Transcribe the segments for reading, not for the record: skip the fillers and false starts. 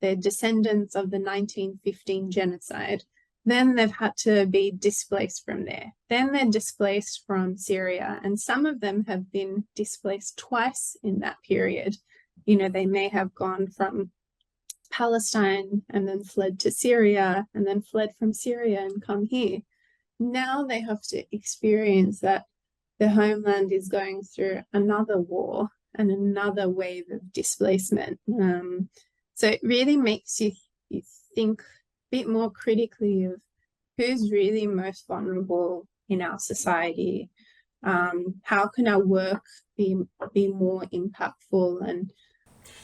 they're descendants of the 1915 genocide. Then they've had to be displaced from there. Then they're displaced from Syria, and some of them have been displaced twice in that period. You know, they may have gone from Palestine and then fled to Syria and then fled from Syria and come here. Now they have to experience that their homeland is going through another war and another wave of displacement. So it really makes you think a bit more critically of who's really most vulnerable in our society. How can our work be more impactful? And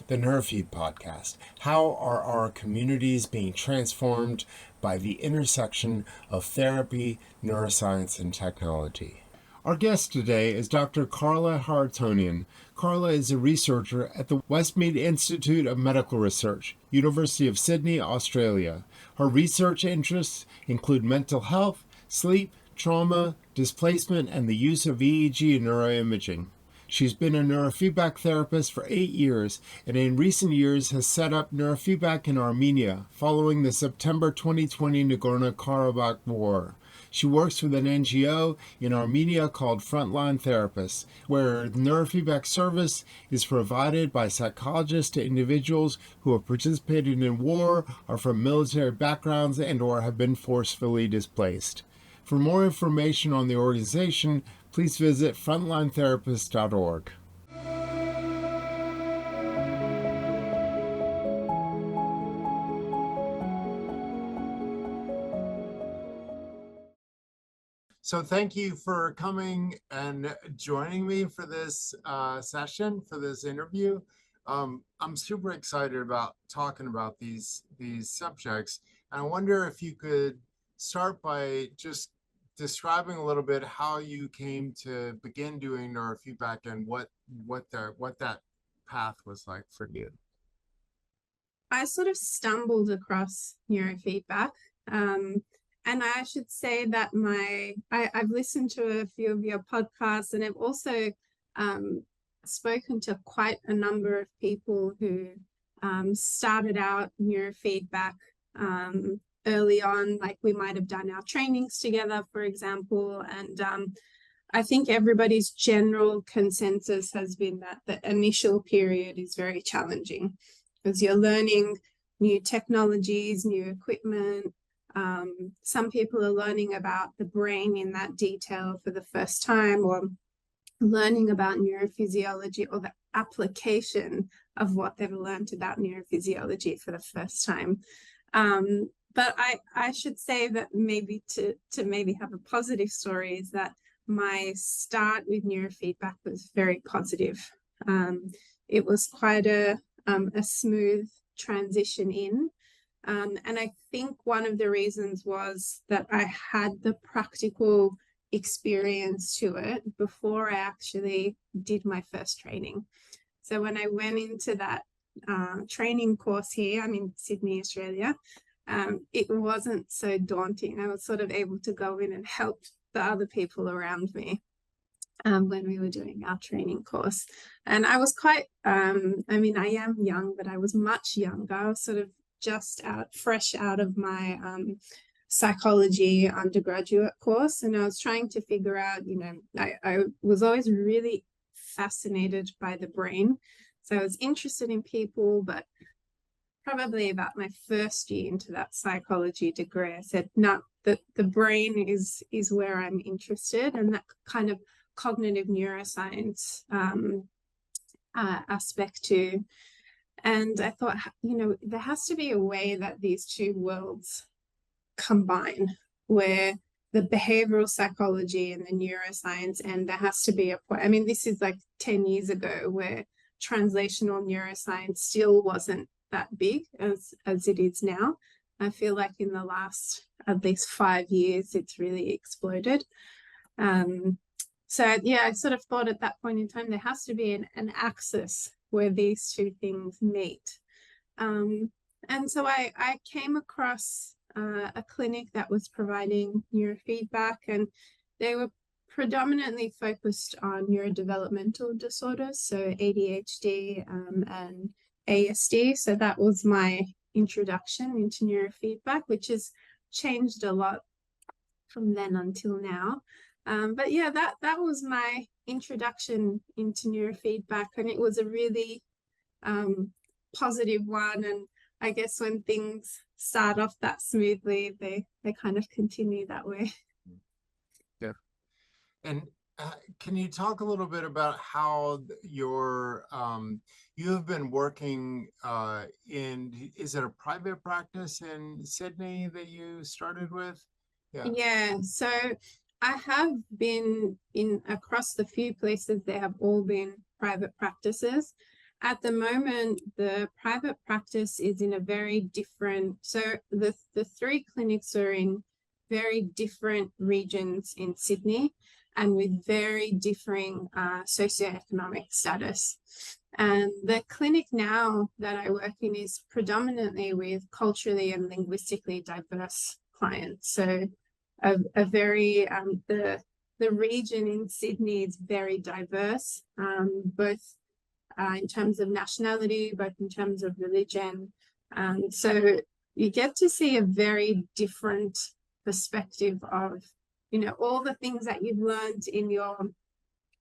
the Neurofeed podcast. How are our communities being transformed by the intersection of therapy, neuroscience, and technology? Our guest today is Dr. Carla Haroutonian. Carla is a researcher at the Westmead Institute of Medical Research, University of Sydney, Australia. Her research interests include mental health, sleep, trauma, displacement, and the use of EEG and neuroimaging. She's been a neurofeedback therapist for 8 years, and in recent years has set up neurofeedback in Armenia following the September 2020 Nagorno-Karabagh war. She works with an NGO in Armenia called Frontline Therapists, where neurofeedback service is provided by psychologists to individuals who have participated in war, are from military backgrounds, and or have been forcefully displaced. For more information on the organization, please visit frontlinetherapist.org. So thank you for coming and joining me for this session, for this interview. I'm super excited about talking about these subjects. And I wonder if you could start by just describing a little bit how you came to begin doing neurofeedback and what that path was like for you. I sort of stumbled across neurofeedback. And I should say that I've listened to a few of your podcasts, and I've also spoken to quite a number of people who started out neurofeedback early on, like we might have done our trainings together, for example. And I think everybody's general consensus has been that the initial period is very challenging because you're learning new technologies, new equipment. Some people are learning about the brain in that detail for the first time, or learning about neurophysiology or the application of what they've learned about neurophysiology for the first time. But I should say that maybe to maybe have a positive story is that my start with neurofeedback was very positive. It was quite a smooth transition in. And I think one of the reasons was that I had the practical experience to it before I actually did my first training. So when I went into that training course here, I'm in Sydney, Australia, it wasn't so daunting. I was sort of able to go in and help the other people around me when we were doing our training course. And I was quite, I mean, I am young, but I was much younger. I was sort of just fresh out of my psychology undergraduate course. And I was trying to figure out, you know, I was always really fascinated by the brain. So I was interested in people, but probably about my first year into that psychology degree, I said, no, the brain is where I'm interested, and that kind of cognitive neuroscience aspect too. And I thought, you know, there has to be a way that these two worlds combine, where the behavioral psychology and the neuroscience, and there has to be a point. I mean, this is like 10 years ago, where translational neuroscience still wasn't that big as it is now. I feel like in the last at least 5 years, it's really exploded. So yeah, I sort of thought at that point in time, there has to be an axis where these two things meet. And so I came across a clinic that was providing neurofeedback, and they were predominantly focused on neurodevelopmental disorders, so ADHD and ASD. So that was my introduction into neurofeedback, which has changed a lot from then until now. But yeah, that was my introduction into neurofeedback, and it was a really positive one. And I guess when things start off that smoothly, they kind of continue that way. Yeah. And can you talk a little bit about how your you have been working is it a private practice in Sydney that you started with? Yeah, so I have been in across the few places. They have all been private practices. At the moment, the private practice is in a very different, so the three clinics are in very different regions in Sydney and with very differing socioeconomic status. And the clinic now that I work in is predominantly with culturally and linguistically diverse clients. So a very, the region in Sydney is very diverse, both in terms of nationality, both in terms of religion. So you get to see a very different perspective of, you know, all the things that you've learned in your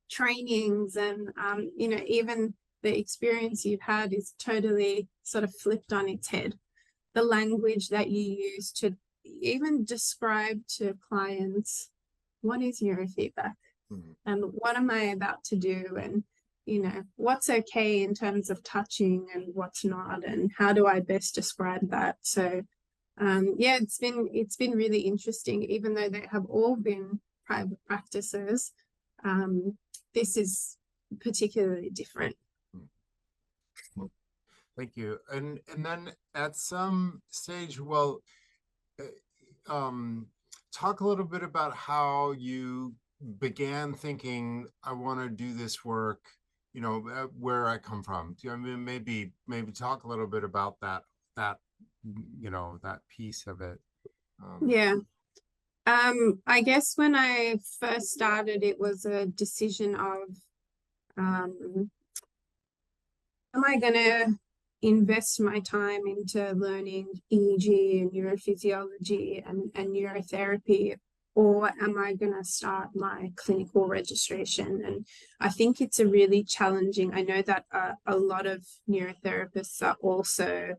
trainings, and, you know, even the experience you've had is totally sort of flipped on its head. The language that you use to even describe to clients, what is neurofeedback? And what am I about to do? And, you know, what's okay in terms of touching and what's not, and how do I best describe that? So yeah, it's been really interesting, even though they have all been private practices. This is particularly different. Thank you. And then at some stage, well, talk a little bit about how you began thinking, I want to do this work, you know, where I come from. I mean, maybe talk a little bit about that you know, that piece of it. Yeah. I guess when I first started, it was a decision of, am I going to invest my time into learning EEG and neurophysiology and neurotherapy, or am I going to start my clinical registration? And I think it's a really challenging, I know that a lot of neurotherapists are also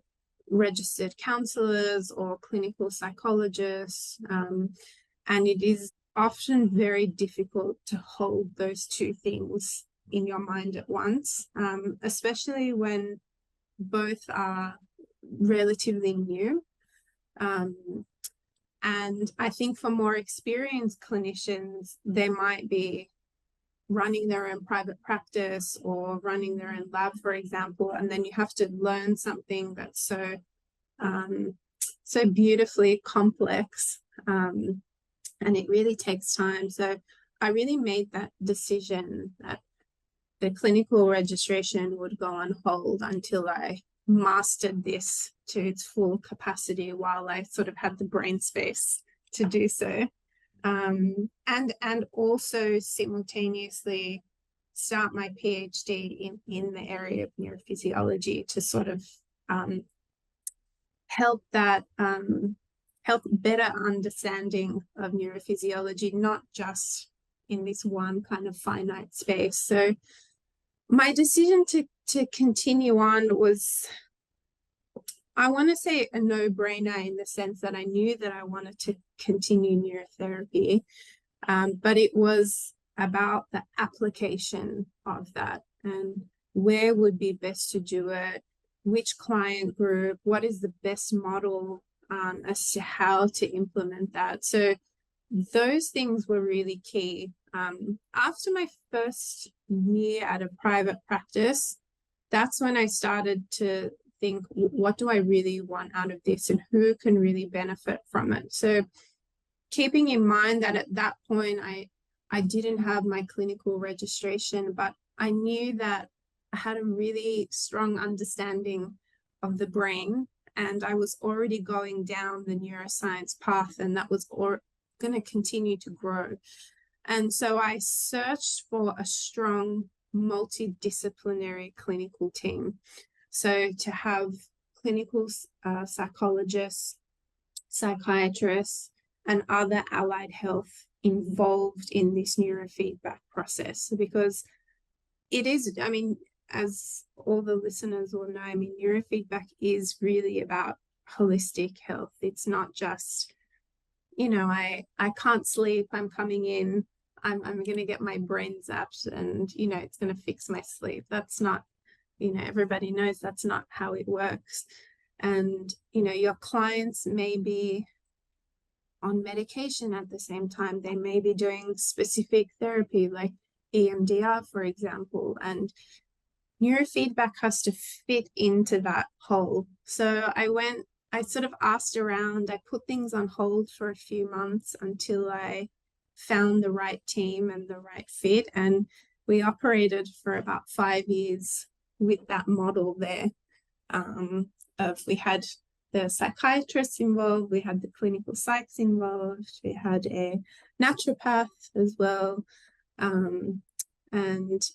registered counselors or clinical psychologists, and it is often very difficult to hold those two things in your mind at once, especially when both are relatively new. And I think for more experienced clinicians, they might be running their own private practice or running their own lab, for example, and then you have to learn something that's so so beautifully complex, and it really takes time. So I really made that decision that the clinical registration would go on hold until I mastered this to its full capacity, while I sort of had the brain space to do so. And also simultaneously start my PhD in the area of neurophysiology to sort of help better understanding of neurophysiology, not just in this one kind of finite space. So my decision to continue on was, I want to say, a no-brainer, in the sense that I knew that I wanted to continue neurotherapy, but it was about the application of that and where would be best to do it, which client group, what is the best model as to how to implement that. So those things were really key. After my first year at a private practice, that's when I started to think, what do I really want out of this and who can really benefit from it? So keeping in mind that at that point, I didn't have my clinical registration, but I knew that I had a really strong understanding of the brain, and I was already going down the neuroscience path, and that was going to continue to grow. And so I searched for a strong multidisciplinary clinical team. So to have clinical psychologists, psychiatrists, and other allied health involved in this neurofeedback process, because it is, I mean, as all the listeners will know, I mean, neurofeedback is really about holistic health. It's not just, you know, I can't sleep, I'm coming in, I'm going to get my brain zapped and, you know, it's going to fix my sleep. That's not, you know, everybody knows that's not how it works. And, you know, your clients may be on medication at the same time. They may be doing specific therapy like EMDR, for example, and neurofeedback has to fit into that whole. So I sort of asked around, I put things on hold for a few months until I found the right team and the right fit. And we operated for about 5 years with that model there. We had the psychiatrists involved, we had the clinical psychs involved, we had a naturopath as well. And,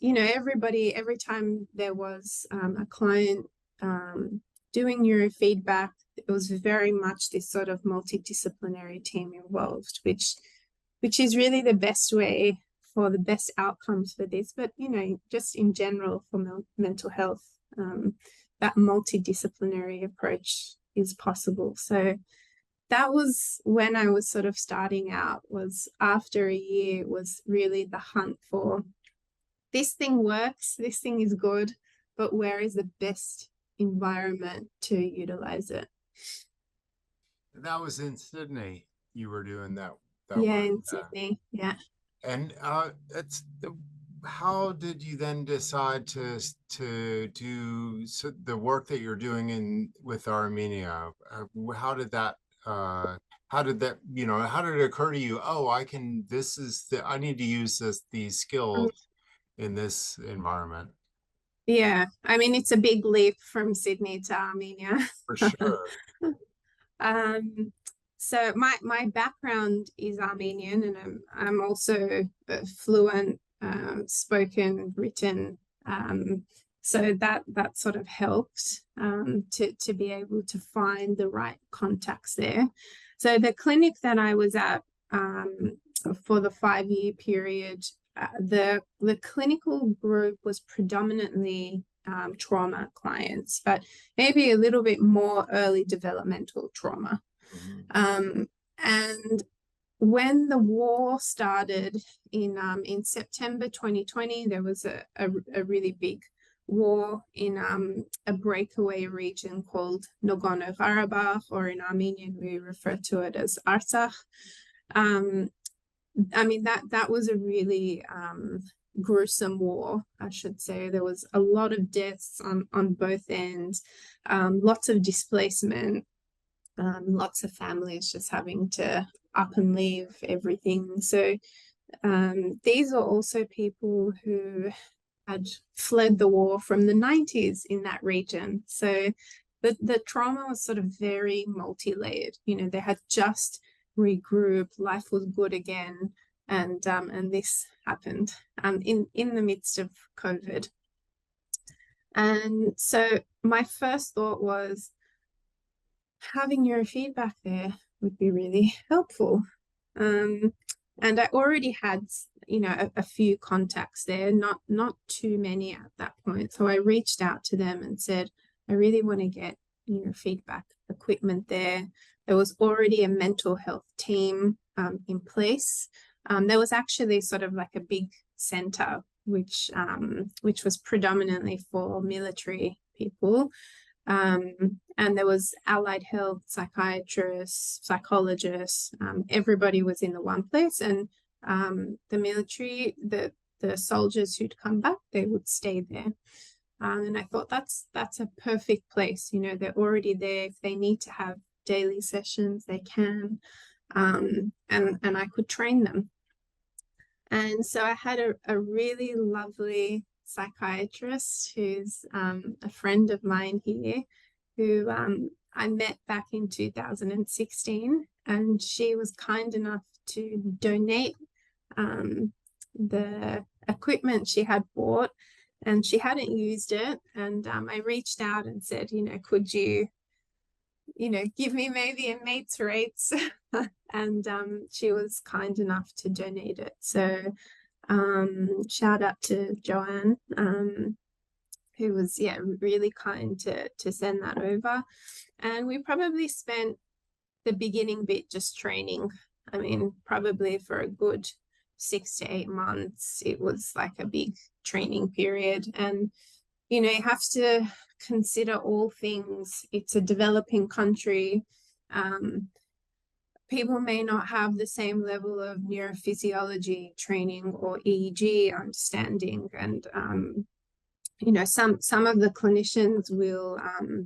you know, everybody, every time there was a client doing neurofeedback, it was very much this sort of multidisciplinary team involved, which is really the best way for the best outcomes for this. But, you know, just in general for mental health, that multidisciplinary approach is possible. So that was when I was sort of starting out, was after a year, was really the hunt for this thing works, this thing is good, but where is the best environment to utilize it? That was in Sydney. You were doing that. Yeah, in Sydney. Yeah. And how did you then decide to do the work that you're doing with Armenia? How did that you know, how did it occur to you, oh, I need to use these skills in this environment? Yeah, I mean, it's a big leap from Sydney to Armenia. For sure. So my background is Armenian, and I'm also fluent, spoken, written. So that sort of helped to be able to find the right contacts there. So the clinic that I was at for the 5-year period, the clinical group was predominantly trauma clients, but maybe a little bit more early developmental trauma. And when the war started in September 2020, there was a really big war in a breakaway region called Nagorno-Karabagh, or in Armenian we refer to it as Artsakh. I mean, that was a really gruesome war, I should say. There was a lot of deaths on both ends, lots of displacement, lots of families just having to up and leave everything. So these are also people who had fled the war from the 90s in that region. So the trauma was sort of very multi-layered. You know, they had just regrouped, life was good again, and this happened in the midst of COVID. And so my first thought was, having neurofeedback there would be really helpful. And I already had, you know, a few contacts there, not too many at that point. So I reached out to them and said, I really want to get neurofeedback equipment there. There was already a mental health team in place. There was actually sort of like a big center, which was predominantly for military people. And there was allied health, psychiatrists, psychologists, everybody was in the one place. And the military, the soldiers who'd come back, they would stay there. And I thought that's a perfect place. You know, they're already there. If they need to have daily sessions, they can. And I could train them. And so I had a really lovely psychiatrist who's a friend of mine here, who I met back in 2016, and she was kind enough to donate the equipment she had bought, and she hadn't used it. And I reached out and said, you know, could you give me maybe a 𝘁𝗏𝗧 and she was kind enough to donate it. So shout out to Joanne, who was really kind to send that over. And we probably spent the beginning bit just training. I mean, probably for a good 6 to 8 months, it was like a big training period. And you have to consider all things. It's a developing country. People may not have the same level of neurophysiology training or EEG understanding, and some of the clinicians will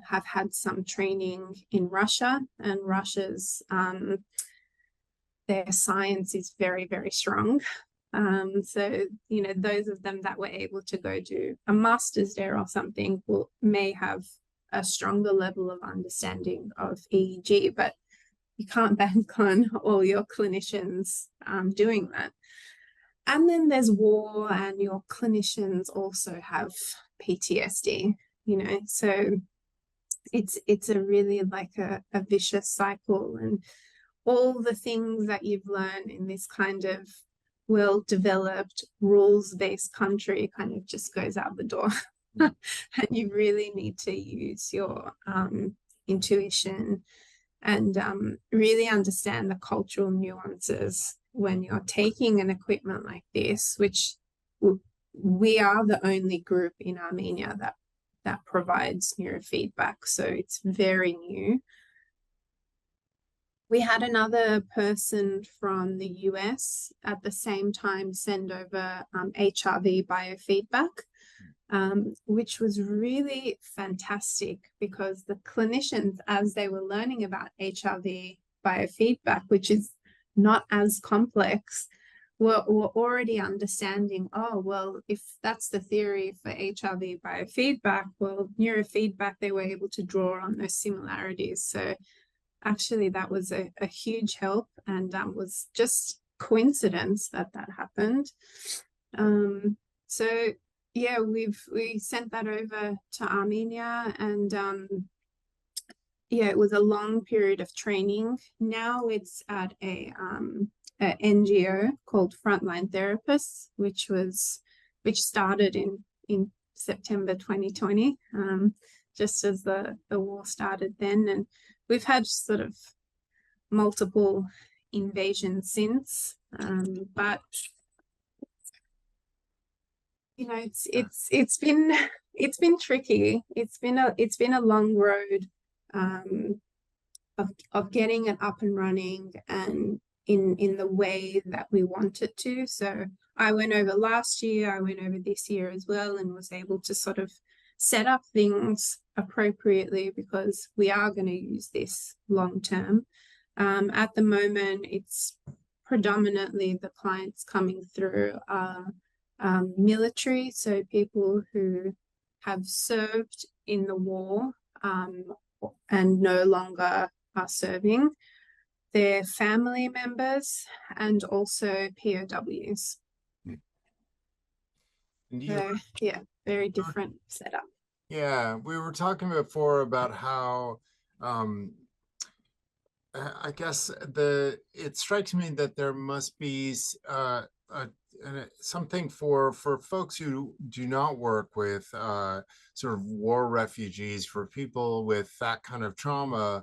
have had some training in Russia, and Russia's their science is very, very strong. So those of them that were able to go do a master's there or something may have a stronger level of understanding of EEG, but you can't bank on all your clinicians doing that. And then there's war, and your clinicians also have PTSD, so it's a really like a vicious cycle, and all the things that you've learned in this kind of well-developed rules-based country kind of just goes out the door. And you really need to use your intuition and really understand the cultural nuances when you're taking an equipment like this, which we are the only group in Armenia that provides neurofeedback, so it's very new. We had another person from the US at the same time send over ＨRV biofeedback, which was really fantastic, because the clinicians, as they were learning about ＨRV biofeedback, which is not as complex, were already understanding, oh, well, if that's the theory for ＨRV biofeedback, well, neurofeedback, they were able to draw on those similarities. So actually that was a huge help, and was just coincidence that happened. So yeah, we sent that over to Armenia, and it was a long period of training. Now it's at a NGO called Frontline Therapists, which started in September 2020, just as the war started then, and we've had sort of multiple invasions since, but it's been tricky. It's been a long road of getting it up and running, and in the way that we want it to. So I went over last year, I went over this year as well, and was able to sort of set up things appropriately, because we are going to use this long term. At the moment, it's predominantly the clients coming through are military, so people who have served in the war and no longer are serving, their family members, and also POWs. So yeah, very different setup. Yeah, we were talking before about how I guess it strikes me that there must be something for folks who do not work with sort of war refugees, for people with that kind of trauma.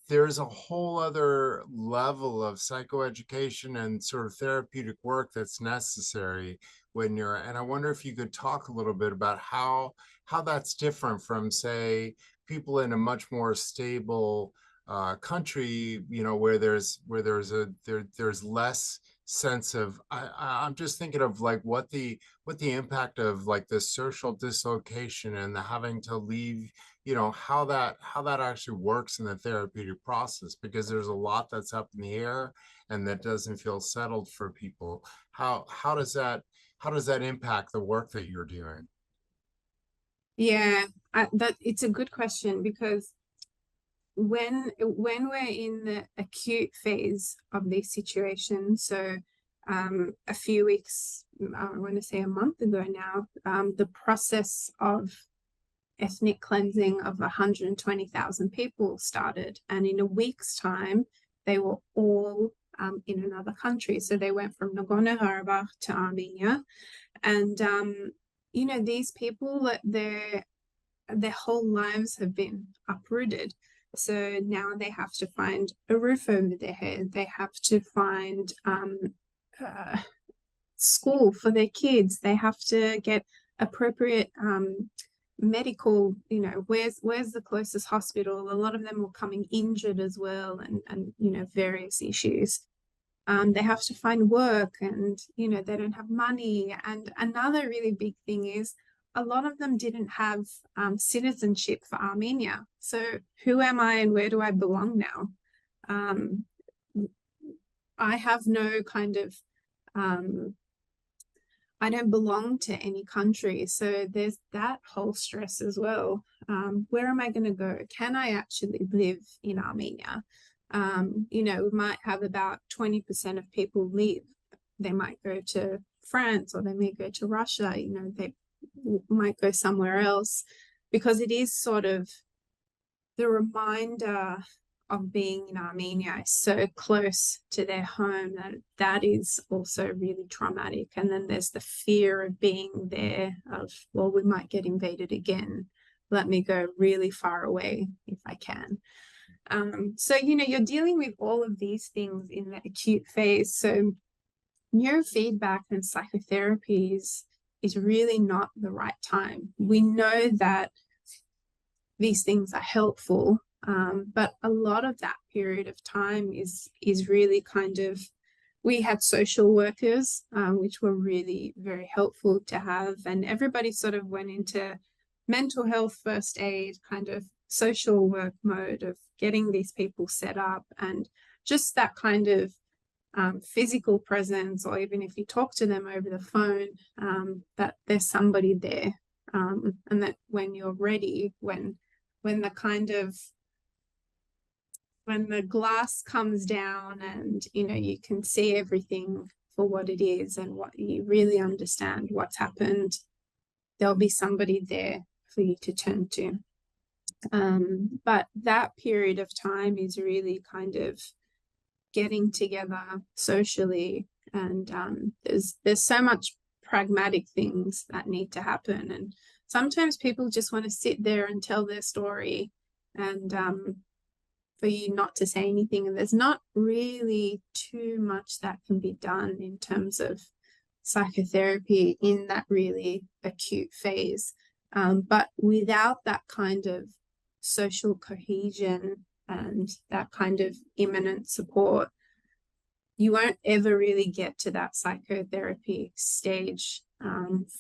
There's a whole other level of psychoeducation and sort of therapeutic work that's necessary when you're, and I wonder if you could talk a little bit about how that's different from, say, people in a much more stable country, where there's less sense of, I'm just thinking of like what the impact of like the social dislocation and the having to leave, how that actually works in the therapeutic process, because there's a lot that's up in the air and that doesn't feel settled for people. How does that impact the work that you're doing? Yeah, it's a good question, because when we're in the acute phase of this situation, so a few weeks, I want to say a month ago now, the process of ethnic cleansing of 120,000 people started, and in a week's time they were all in another country. So they went from Nagorno-Karabagh to Armenia, and you know, these people, their whole lives have been uprooted. So now they have to find a roof over their head. They have to find school for their kids. They have to get appropriate medical, you know, where's the closest hospital. A lot of them were coming injured as well, and you know, various issues. They have to find work, and you know, they don't have money. And another really big thing is a lot of them didn't have citizenship for Armenia. So who am I and where do I belong now? I have no kind of I don't belong to any country. So there's that whole stress as well. Where am I going to go? Can I actually live in Armenia? You know, we might have about 20% of people leave. They might go to France, or they may go to Russia. You know, they might go somewhere else, because it is sort of the reminder of being in Armenia is so close to their home that is also really traumatic. And then there's the fear of being there, of, well, we might get invaded again. Let me go really far away if I can. So, you know, you're dealing with all of these things in the acute phase. So neurofeedback and psychotherapy is really not the right time. We know that these things are helpful, but a lot of that period of time is really kind of, we had social workers, which were really very helpful to have, and everybody sort of went into mental health first aid, kind of social work mode of getting these people set up, and just that kind of physical presence, or even if you talk to them over the phone, that there's somebody there, and that when you're ready, when the kind of, when the glass comes down and, you know, you can see everything for what it is and what you really understand what's happened, there'll be somebody there for you to turn to. But that period of time is really kind of getting together socially, and there's so much pragmatic things that need to happen, and sometimes people just want to sit there and tell their story, and for you not to say anything, and there's not really too much that can be done in terms of psychotherapy in that really acute phase. But without that kind of social cohesion and that kind of imminent support, you won't ever really get to that psychotherapy stage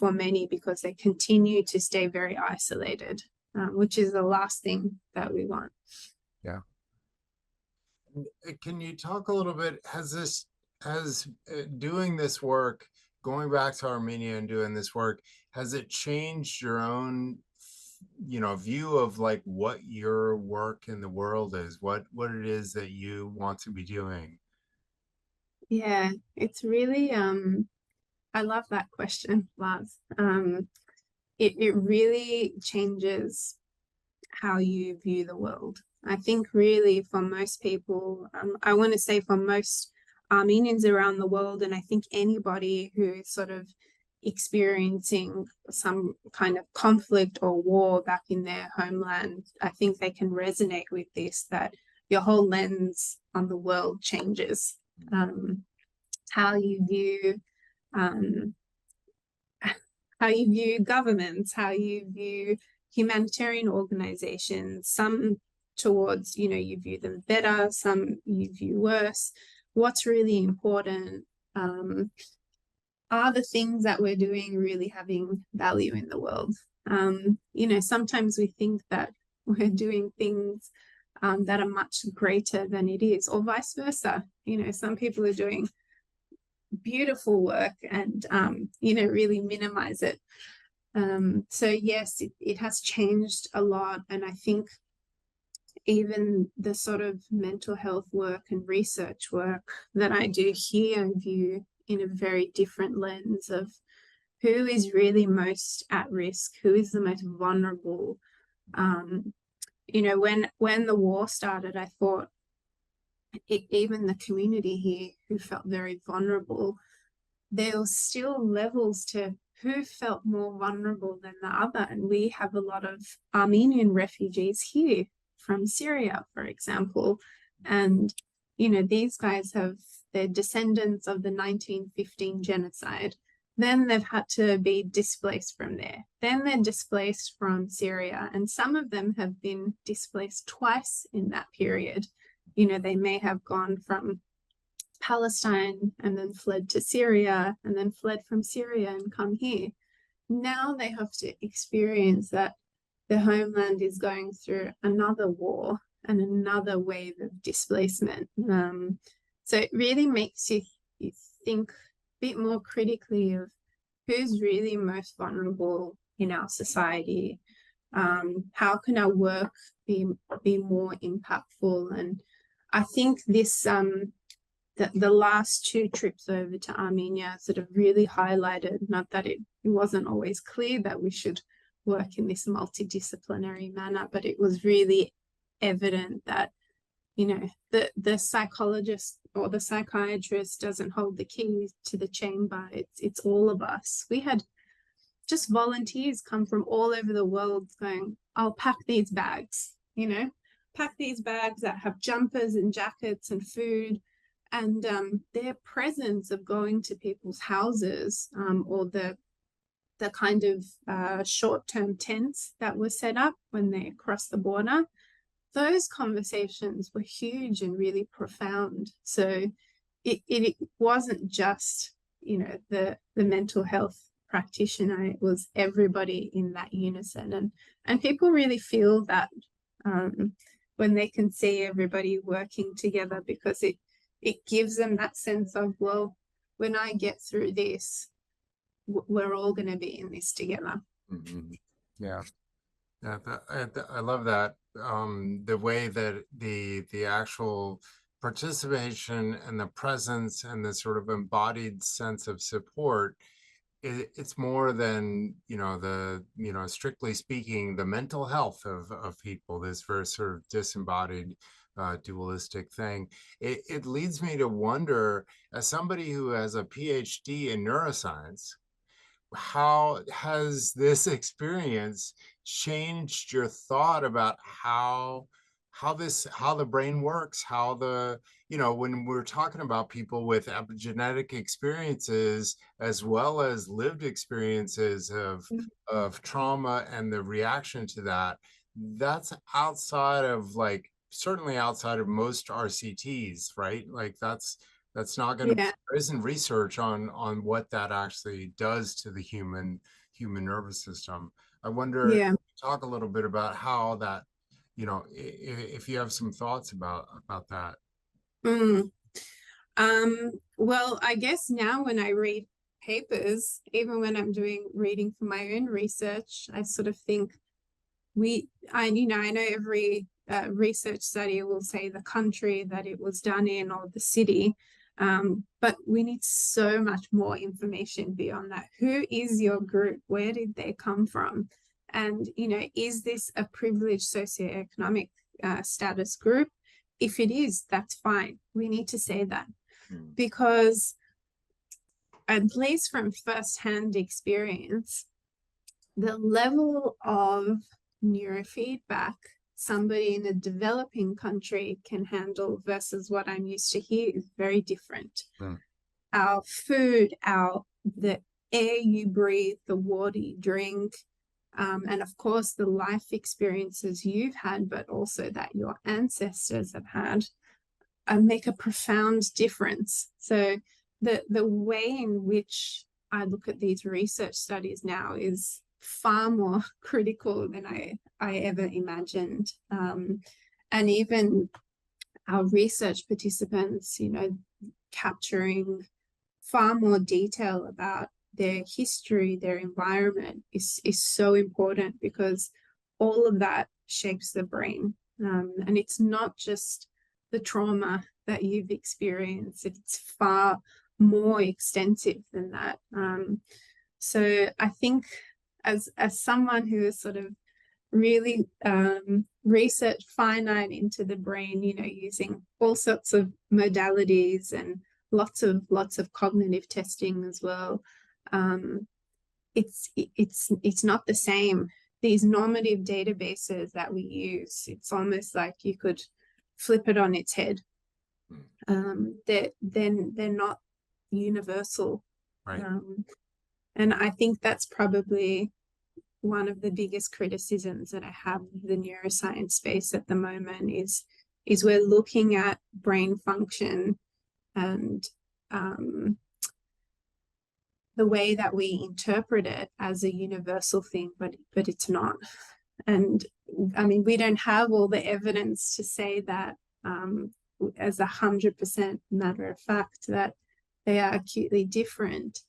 for many, because they continue to stay very isolated, which is the last thing that we want. Yeah. Can you talk a little bit, has doing this work, going back to Armenia and doing this work, has it changed your own, you know, view of like what your work in the world is, what it is that you want to be doing? Yeah, it's really I love that question, Lars. It really changes how you view the world. I think really for most people, I want to say for most Armenians around the world, and I think anybody who is sort of experiencing some kind of conflict or war back in their homeland, I think they can resonate with this, that your whole lens on the world changes. How you view governments, how you view humanitarian organizations, some towards, you know, you view them better, some you view worse. What's really important? Are the things that we're doing really having value in the world? You know, sometimes we think that we're doing things that are much greater than it is, or vice versa. You know, some people are doing beautiful work and, you know, really minimize it. So yes, it has changed a lot. And I think even the sort of mental health work and research work that I do here, I view in a very different lens of who is really most at risk, who is the most vulnerable, You know, when the war started, I thought even the community here who felt very vulnerable, there was still levels to who felt more vulnerable than the other. And we have a lot of Armenian refugees here from Syria, for example. And, you know, these guys they're descendants of the 1915 genocide. Then they've had to be displaced from there. Then they're displaced from Syria. And some of them have been displaced twice in that period. You know, they may have gone from Palestine and then fled to Syria and then fled from Syria and come here. Now they have to experience that their homeland is going through another war and another wave of displacement. So it really makes you think a bit more critically of who's really most vulnerable in our society. How can our work be more impactful? And I think this the last 2 trips over to Armenia sort of really highlighted, not that it wasn't always clear that we should work in this multidisciplinary manner, but it was really evident that, you know, the psychologist or the psychiatrist doesn't hold the key to the chamber. It's all of us. We had just volunteers come from all over the world going, I'll pack these bags, you know, pack these bags that have jumpers and jackets and food. And their presence of going to people's houses, or the kind of short-term tents that were set up when they crossed the border, those conversations were huge and really profound. So it wasn't just, you know, the mental health practitioner, it was everybody in that unison. And people really feel that when they can see everybody working together, because it gives them that sense of, well, when I get through this, we're all going to be in this together. Mm-hmm. Yeah. I love that. The way that the actual participation and the presence and the sort of embodied sense of support, it's more than, strictly speaking, the mental health of people, this very sort of disembodied dualistic thing. It leads me to wonder, as somebody who has a PhD in neuroscience, how has this experience changed your thought about how the brain works, how when we're talking about people with epigenetic experiences as well as lived experiences of trauma and the reaction to that's outside of, like, certainly outside of most RCTs, right? Like that's not going to, there isn't research on what that actually does to the human nervous system. I wonder if you talk a little bit about how that, if you have some thoughts about that. Well, I guess now when I read papers, even when I'm reading for my own research, I sort of think I know every research study will say the country that it was done in or the city, but we need so much more information beyond that. Who is your group? Where did they come from? And, is this a privileged socioeconomic status group? If it is, that's fine. We need to say that, because at least from firsthand experience, the level of neurofeedback somebody in a developing country can handle versus what I'm used to here is very different. Our food, the air you breathe, the water you drink, and of course the life experiences you've had, but also that your ancestors have had, make a profound difference. So the way in which I look at these research studies now is far more critical than I ever imagined. And even our research participants, capturing far more detail about their history, their environment is so important, because all of that shapes the brain. And it's not just the trauma that you've experienced, it's far more extensive than that. So I think as someone who has sort of really research finite into the brain, you know, using all sorts of modalities and lots of cognitive testing as well. It's not the same. These normative databases that we use, it's almost like you could flip it on its head. They're not universal. Right. And I think that's probably one of the biggest criticisms that I have of the neuroscience space at the moment is we're looking at brain function and the way that we interpret it as a universal thing, but it's not. And I mean, we don't have all the evidence to say that as 100% matter of fact that they are acutely different.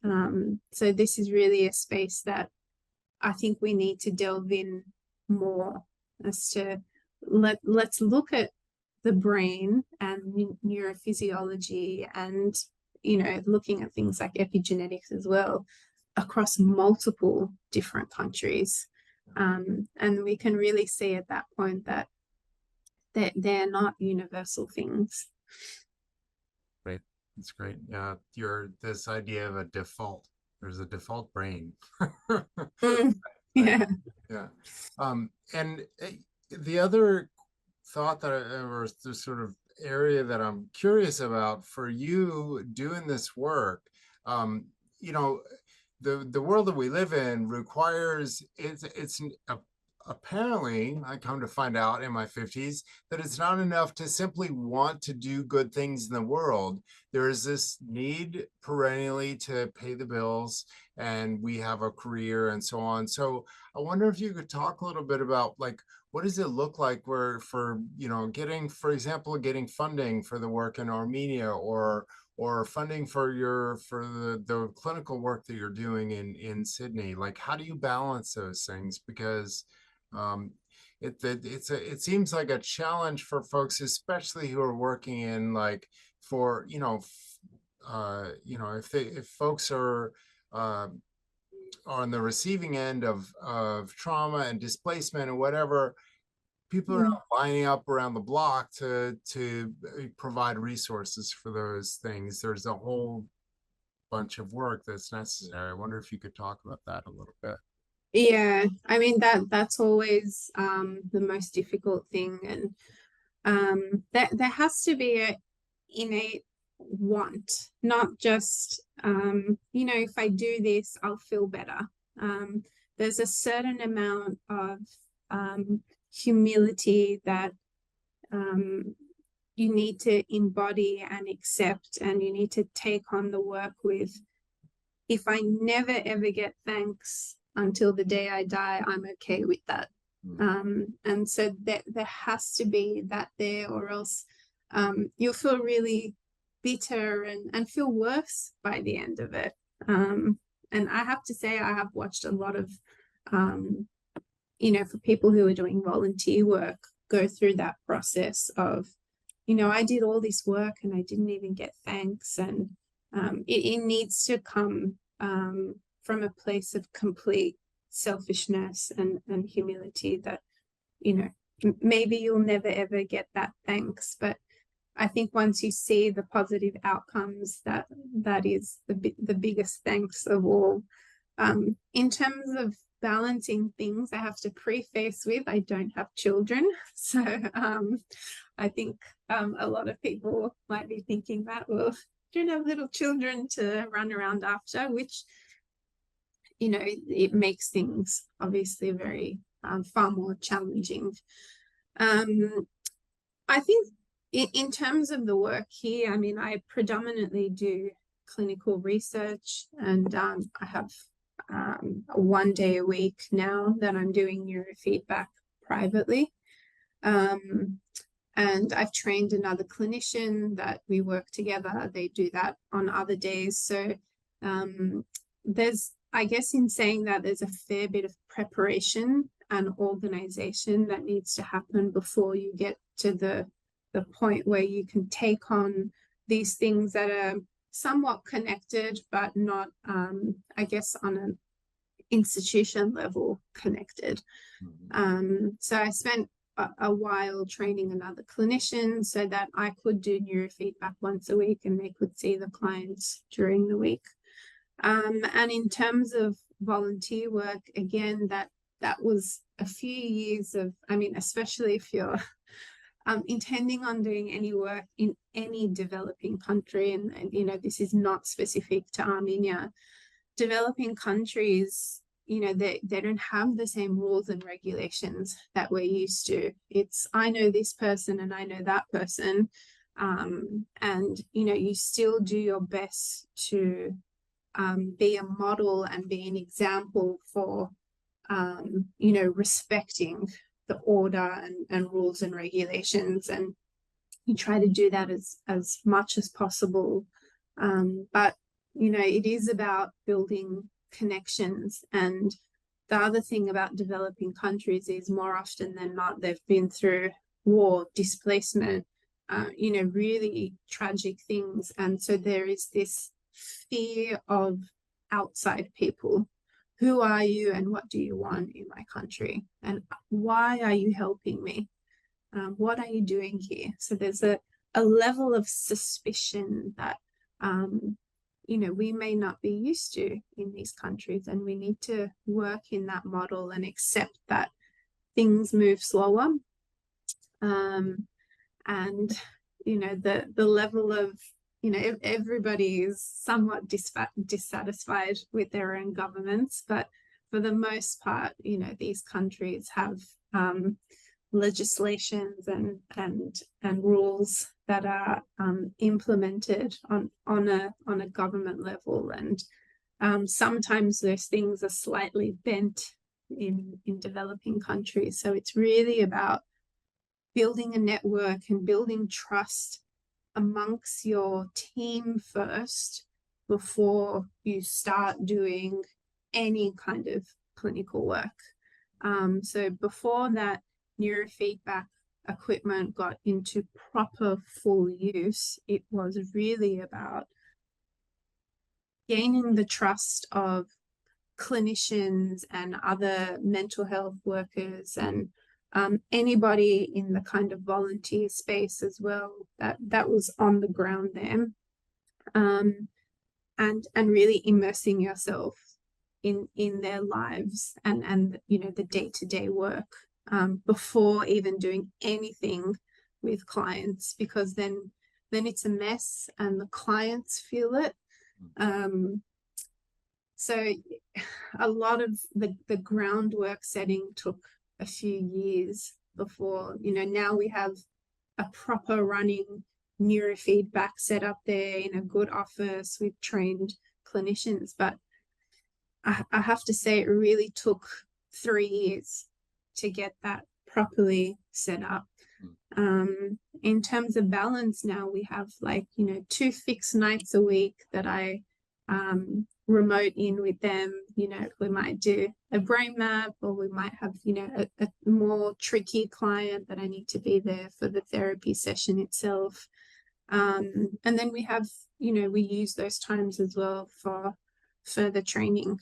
So this is really a space that I think we need to delve in more as to let's look at the brain and neurophysiology and, you know, looking at things like epigenetics as well across multiple different countries. And we can really see at that point that they're not universal things. Great. That's great. This idea of a default. There's a default brain. Yeah. Yeah. And the other thought that or the sort of area that I'm curious about for you doing this work, you know, the world that we live in requires it's apparently, I come to find out in my 50s that it's not enough to simply want to do good things in the world. There is this need perennially to pay the bills, and we have a career and so on. So I wonder if you could talk a little bit about, like, what does it look like for you know, for example, getting funding for the work in Armenia, or funding for the clinical work that you're doing in Sydney? Like, how do you balance those things? Because it seems like a challenge for folks, especially who are working in, like, for, you know, if folks are on the receiving end of trauma and displacement and whatever, people are not lining up around the block to provide resources for those things. There's a whole bunch of work that's necessary. I wonder if you could talk about that a little bit. Yeah, I mean that's always the most difficult thing, and there has to be an innate want, not just you know, if I do this I'll feel better. There's a certain amount of humility that you need to embody and accept, and you need to take on the work with, if I never ever get thanks until the day I die, I'm okay with that. And so there has to be that there, or else you'll feel really bitter and feel worse by the end of it. And I have to say, I have watched a lot of, you know, for people who are doing volunteer work, go through that process of, you know, I did all this work and I didn't even get thanks. And it needs to come from a place of complete selfishness and humility that, you know, maybe you'll never ever get that thanks, but I think once you see the positive outcomes, that is the biggest thanks of all. In terms of balancing things, I have to preface with, I don't have children, so I think a lot of people might be thinking that, well, don't have little children to run around after, which, you know, it makes things obviously very far more challenging. I think in terms of the work here, I mean, I predominantly do clinical research, and I have 1 day a week now that I'm doing neurofeedback privately. And I've trained another clinician that we work together. They do that on other days. So there's, I guess in saying that, there's a fair bit of preparation and organization that needs to happen before you get to the point where you can take on these things that are somewhat connected, but not, I guess, on institution level connected. So I spent a while training another clinician so that I could do neurofeedback once a week and they could see the clients during the week. And in terms of volunteer work, again, that was a few years of, I mean, especially if you're intending on doing any work in any developing country, and you know, this is not specific to Armenia, developing countries, you know, they don't have the same rules and regulations that we're used to. It's, I know this person and I know that person. And, you know, you still do your best to be a model and be an example for, you know, respecting the order and rules and regulations. And you try to do that as much as possible. But, you know, it is about building connections. And the other thing about developing countries is more often than not, they've been through war, displacement, you know, really tragic things. And so there is this fear of outside people. Who are you and what do you want in my country? And why are you helping me? What are you doing here? So there's a level of suspicion that, you know, we may not be used to in these countries, and we need to work in that model and accept that things move slower. And, you know, the level of, you know, everybody is somewhat dissatisfied with their own governments, but for the most part, you know, these countries have legislations and rules that are implemented on a government level, and sometimes those things are slightly bent in developing countries. So it's really about building a network and building trust amongst your team first before you start doing any kind of clinical work. So before that neurofeedback equipment got into proper full use, it was really about gaining the trust of clinicians and other mental health workers and anybody in the kind of volunteer space as well that was on the ground there, and really immersing yourself in their lives and you know, the day-to-day work before even doing anything with clients, because then it's a mess and the clients feel it. So a lot of the groundwork setting took a few years before, you know, now we have a proper running neurofeedback set up there in a good office with trained clinicians. But I have to say, it really took 3 years to get that properly set up. In terms of balance, now we have, like, you know, 2 fixed nights a week that I remote in with them. You know, we might do a brain map, or we might have, you know, a more tricky client that I need to be there for the therapy session itself. And then we have, you know, we use those times as well for further training.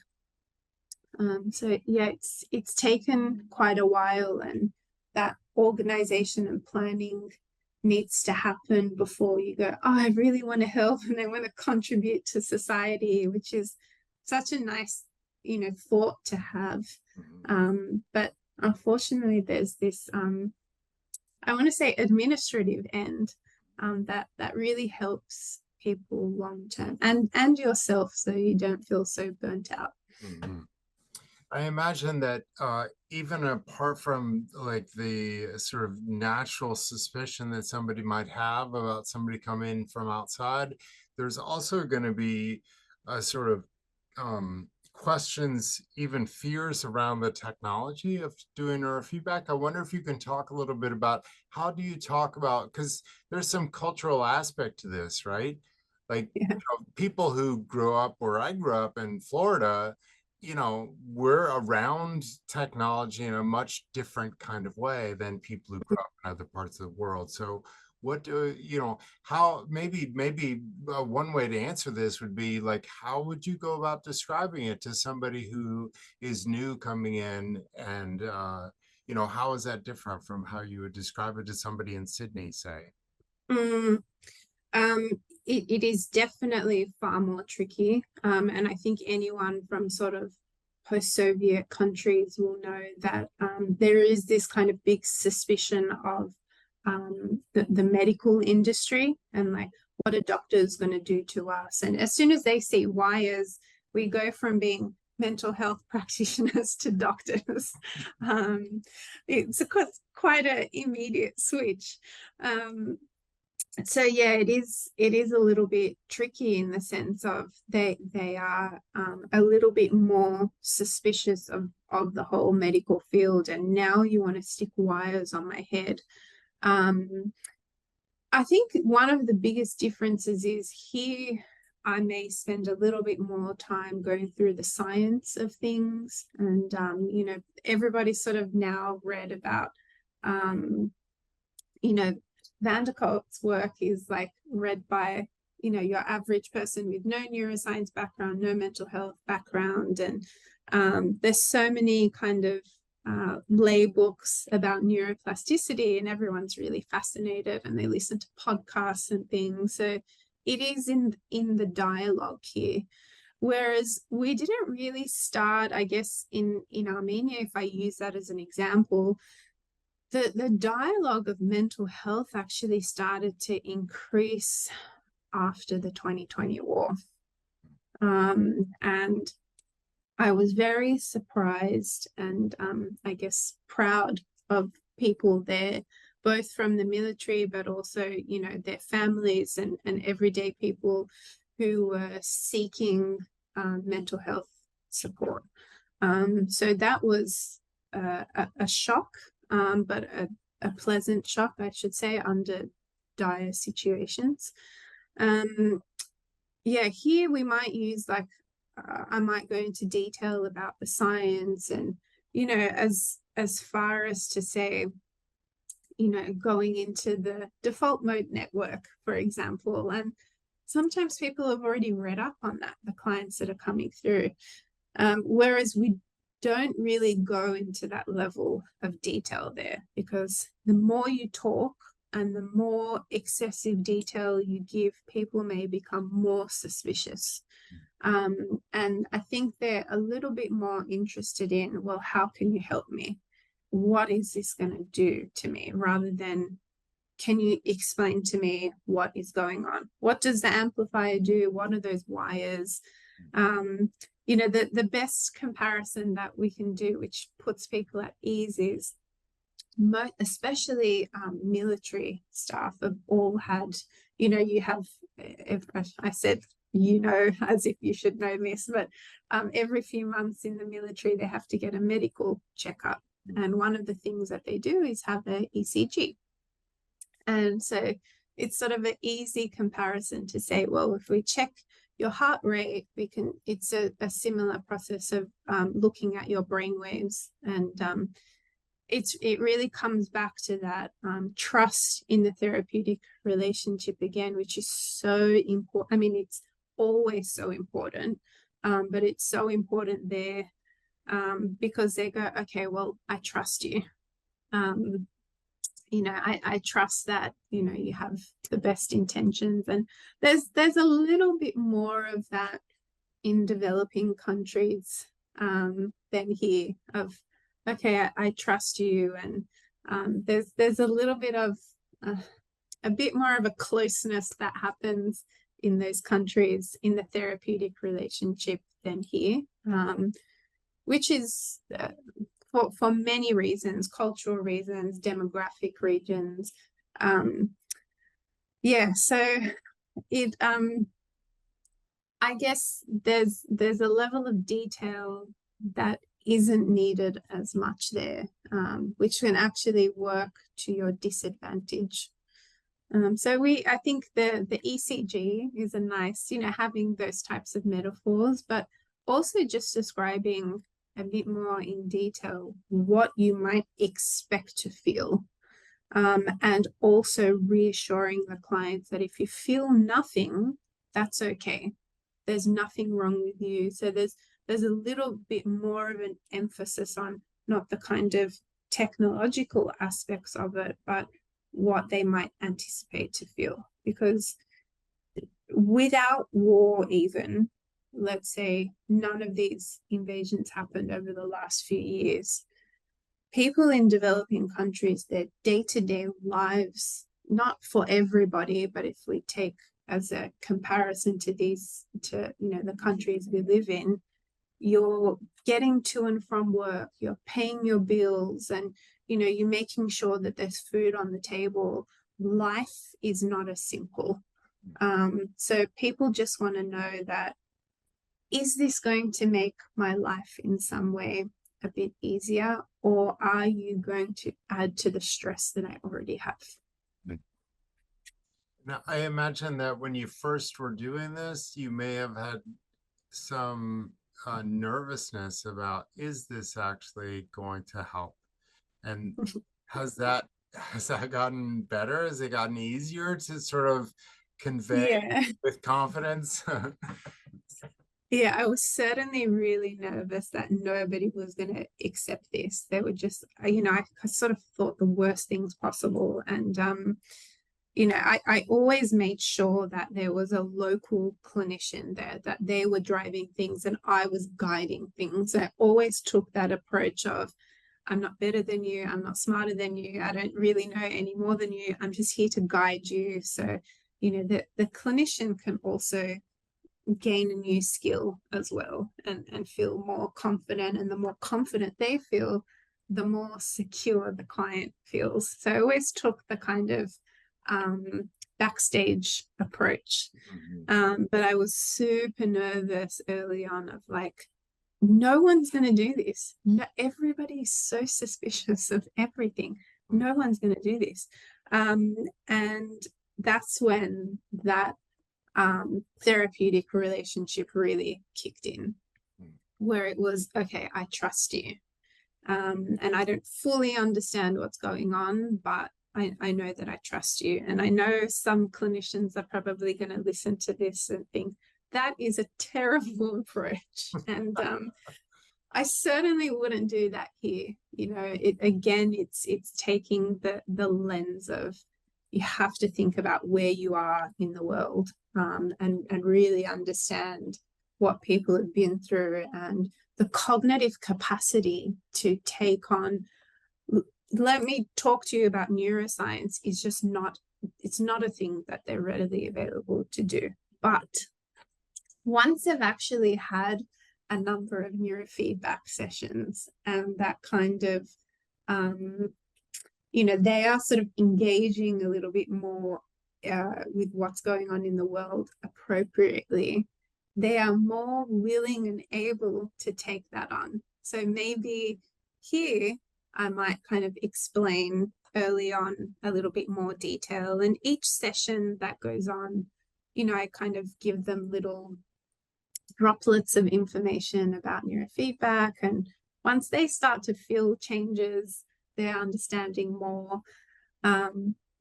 So yeah, it's taken quite a while, and that organization and planning needs to happen before you go, oh, I really want to help and I want to contribute to society, which is such a nice, you know, thought to have. But unfortunately, there's this, I want to say, administrative end that really helps people long term, and yourself, so you don't feel so burnt out. I imagine that even apart from like the sort of natural suspicion that somebody might have about somebody coming from outside, there's also going to be a sort of questions, even fears around the technology of doing neurofeedback. I wonder if you can talk a little bit about how do you talk about, because there's some cultural aspect to this, right? Like, you know, people who grew up where I grew up in Florida, you know, we're around technology in a much different kind of way than people who grew up in other parts of the world. So What do you know? How maybe one way to answer this would be like, how would you go about describing it to somebody who is new coming in, and you know, how is that different from how you would describe it to somebody in Sydney, say? Mm, it is definitely far more tricky. And I think anyone from sort of post-Soviet countries will know that there is this kind of big suspicion of the medical industry and like, what are doctors going to do to us? And as soon as they see wires, we go from being mental health practitioners to doctors. It's quite an immediate switch. So yeah, it is a little bit tricky in the sense of they are a little bit more suspicious of the whole medical field, and now you want to stick wires on my head. I think one of the biggest differences is here I may spend a little bit more time going through the science of things, and you know, everybody's sort of now read about you know, van der Kolk's work is like read by, you know, your average person with no neuroscience background, no mental health background. And there's so many kind of lay books about neuroplasticity, and everyone's really fascinated and they listen to podcasts and things. So it is in the dialogue here. Whereas we didn't really start, I guess, in Armenia, if I use that as an example, the dialogue of mental health actually started to increase after the 2020 war. And I was very surprised and I guess proud of people there, both from the military, but also, you know, their families and everyday people who were seeking mental health support. So that was a shock. But a pleasant shock, I should say, under dire situations. Yeah, here we might use like, I might go into detail about the science and, you know, as far as to say, you know, going into the default mode network, for example. And sometimes people have already read up on that, the clients that are coming through. Whereas we don't really go into that level of detail there, because the more you talk and the more excessive detail you give, people may become more suspicious. And I think they're a little bit more interested in, well, how can you help me? What is this going to do to me? Rather than, can you explain to me what is going on? What does the amplifier do? What are those wires? You know, the best comparison that we can do, which puts people at ease, is especially military staff have all had, you know, you have, I said, you know, as if you should know this, but every few months in the military, they have to get a medical checkup. And one of the things that they do is have an ECG. And so it's sort of an easy comparison to say, well, if we check your heart rate, it's a similar process of looking at your brain waves. And it really comes back to that trust in the therapeutic relationship again, which is so important. I mean, it's always so important, but it's so important there because they go, okay, well, I trust you. You know, I trust that, you know, you have the best intentions. And there's a little bit more of that in developing countries than here of, okay, I trust you. And there's a little bit of a bit more of a closeness that happens in those countries in the therapeutic relationship than here, which is for many reasons, cultural reasons, demographic reasons. Yeah, so it I guess there's a level of detail that isn't needed as much there, which can actually work to your disadvantage. So I think the ECG is a nice, you know, having those types of metaphors, but also just describing a bit more in detail what you might expect to feel. and also reassuring the clients that if you feel nothing, that's okay. There's nothing wrong with you. So there's a little bit more of an emphasis on not the kind of technological aspects of it, but what they might anticipate to feel. Because without war, even, let's say none of these invasions happened over the last few years, people in developing countries, their day-to-day lives, not for everybody, but if we take as a comparison to these, to, you know, the countries we live in, you're getting to and from work, you're paying your bills, and, you know, you're making sure that there's food on the table. Life is not as simple. So people just want to know that, is this going to make my life in some way a bit easier, or are you going to add to the stress that I already have? Now, I imagine that when you first were doing this, you may have had some nervousness about, is this actually going to help? And has that gotten better? Has it gotten easier to sort of convey with confidence? Yeah, I was certainly really nervous that nobody was going to accept this. They were just, you know, I sort of thought the worst things possible. And, you know, I always made sure that there was a local clinician there, that they were driving things and I was guiding things. I always took that approach of, I'm not better than you, I'm not smarter than you, I don't really know any more than you, I'm just here to guide you. So, you know, the clinician can also gain a new skill as well, and feel more confident, and the more confident they feel, the more secure the client feels. So I always took the kind of backstage approach. But I was super nervous early on of like, no one's going to do this. No, everybody's so suspicious of everything. No one's going to do this. And that's when that therapeutic relationship really kicked in, where it was, okay, I trust you. And I don't fully understand what's going on, but I know that I trust you. And I know some clinicians are probably going to listen to this and think, that is a terrible approach. And I certainly wouldn't do that here. You know, it's taking the lens of, you have to think about where you are in the world, and really understand what people have been through, and the cognitive capacity to take on. Let me talk to you about neuroscience is just not, it's not a thing that they're readily available to do. But once I've actually had a number of neurofeedback sessions, and that kind of, you know, they are sort of engaging a little bit more with what's going on in the world appropriately, they are more willing and able to take that on. So maybe here I might kind of explain early on a little bit more detail, and each session that goes on, you know, I kind of give them little droplets of information about neurofeedback, and once they start to feel changes, they're understanding more.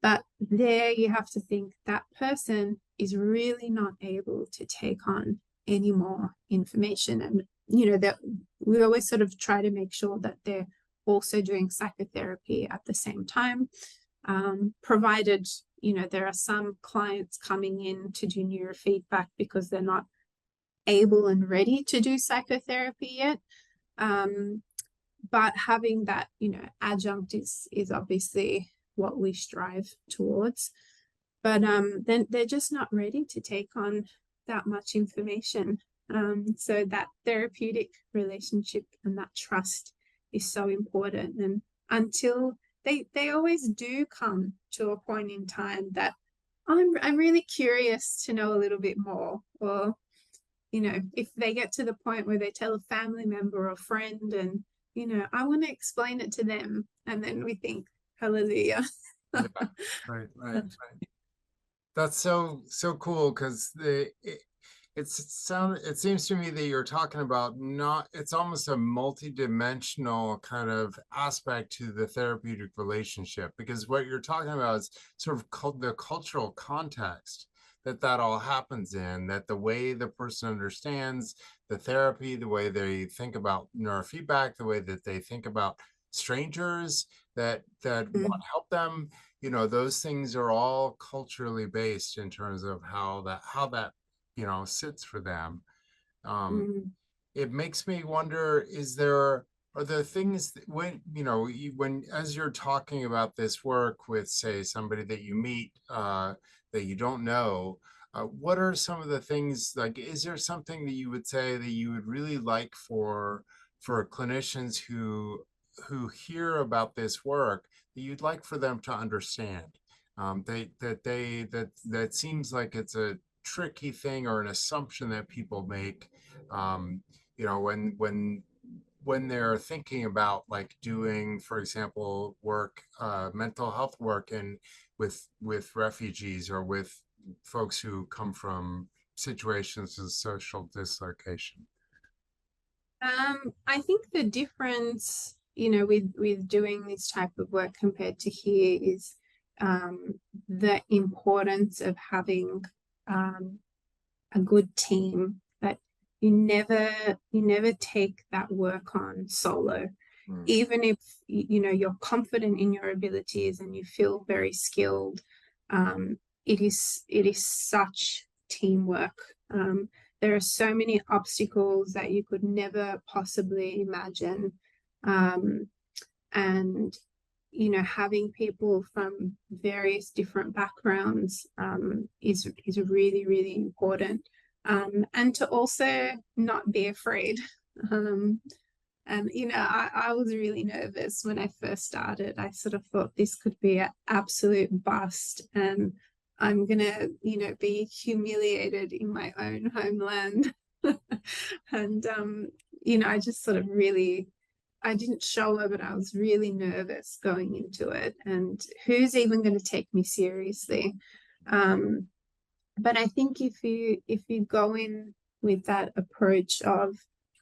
But there you have to think that person is really not able to take on any more information. And, you know, that we always sort of try to make sure that they're also doing psychotherapy at the same time, provided, you know, there are some clients coming in to do neurofeedback because they're not able and ready to do psychotherapy yet. But having that, you know, adjunct is obviously what we strive towards. But then they're just not ready to take on that much information. So that therapeutic relationship and that trust is so important. And until they always do come to a point in time that I'm really curious to know a little bit more, or, you know, if they get to the point where they tell a family member or friend, and, you know, I want to explain it to them, and then we think, hallelujah. Right. That's so cool, because It seems to me that you're talking about not, it's almost a multi-dimensional kind of aspect to the therapeutic relationship, because what you're talking about is sort of the cultural context that all happens in, that the way the person understands the therapy, the way they think about neurofeedback, the way that they think about strangers that want to help them, those things are all culturally based in terms of how that sits for them. Mm. It makes me wonder, are there things that when as you're talking about this work with, say, somebody that you meet that you don't know, what are some of the things, like, is there something that you would say that you would really like for clinicians who hear about this work, that you'd like for them to understand? That seems like it's a tricky thing, or an assumption that people make, when they're thinking about, like, doing, for example, work, mental health work, and with refugees, or with folks who come from situations of social dislocation. I think the difference, with doing this type of work compared to here is the importance of having a good team, that you never take that work on solo. Even if you're confident in your abilities and you feel very skilled, it is such teamwork. There are so many obstacles that you could never possibly imagine, and having people from various different backgrounds is really, really important, and to also not be afraid. And I was really nervous when I first started. I sort of thought this could be an absolute bust, and I'm gonna be humiliated in my own homeland. And I just sort of really, I didn't show it, but I was really nervous going into it, and who's even going to take me seriously? But I think if you go in with that approach of,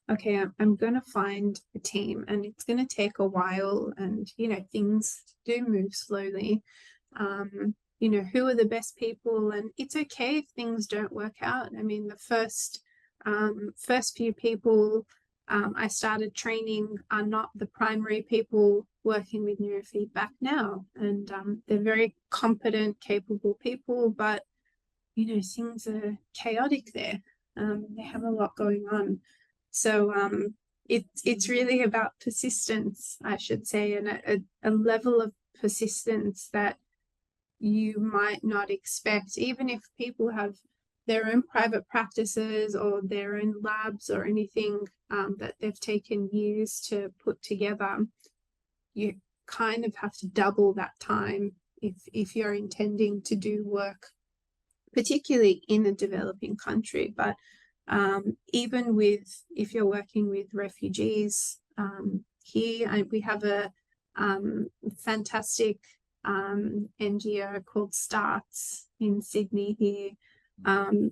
okay, I'm going to find a team, and it's going to take a while, and things do move slowly. Who are the best people, and it's okay if things don't work out. I mean, the first few people I started training are not the primary people working with neurofeedback now, and they're very competent, capable people, but things are chaotic there. They have a lot going on, so it's really about persistence, I should say, and a level of persistence that you might not expect, even if people have their own private practices or their own labs or anything that they've taken years to put together. You kind of have to double that time if you're intending to do work, particularly in a developing country. But even if you're working with refugees, here we have a fantastic NGO called 𝙏𝗏𝘃𝗏𝗏𝗏 in Sydney here.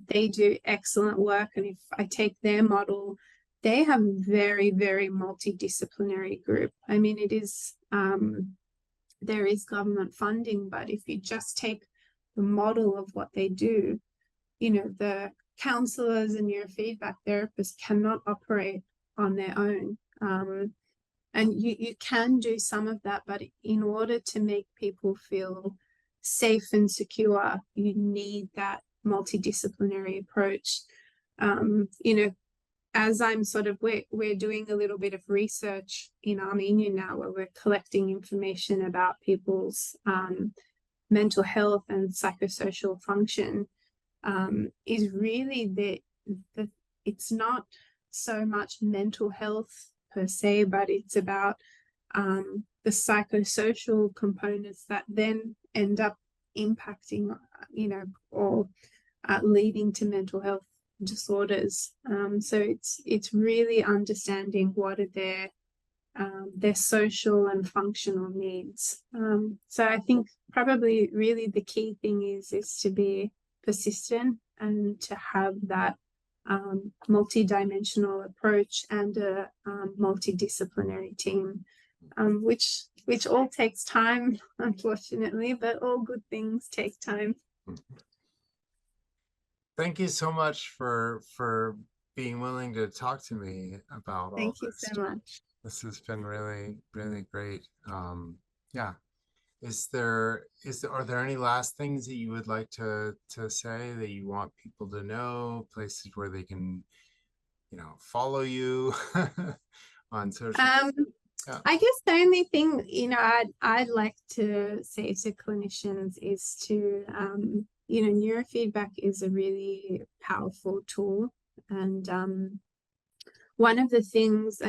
They do excellent work, and if I take their model, they have a very, very multidisciplinary group. I mean, it is there is government funding, but if you just take the model of what they do, the counselors and neurofeedback therapists cannot operate on their own. And you can do some of that, but in order to make people feel safe and secure, you need that multidisciplinary approach. As I'm we're doing a little bit of research in Armenia now, where we're collecting information about people's mental health and psychosocial function, is really that it's not so much mental health per se, but it's about the psychosocial components that then end up impacting, or leading to mental health disorders. So it's really understanding what are their social and functional needs. So I think probably really the key thing is to be persistent and to have that multi-dimensional approach and a multidisciplinary team, which all takes time, unfortunately, but all good things take time. Thank you so much for being willing to talk to me about all Thank you this. so much. This has been really, really great. Yeah. Are there any last things that you would like to say that you want people to know, places where they can, follow you on social? Yeah. I guess the only thing, I'd like to say to clinicians is to, neurofeedback is a really powerful tool. And one of the things,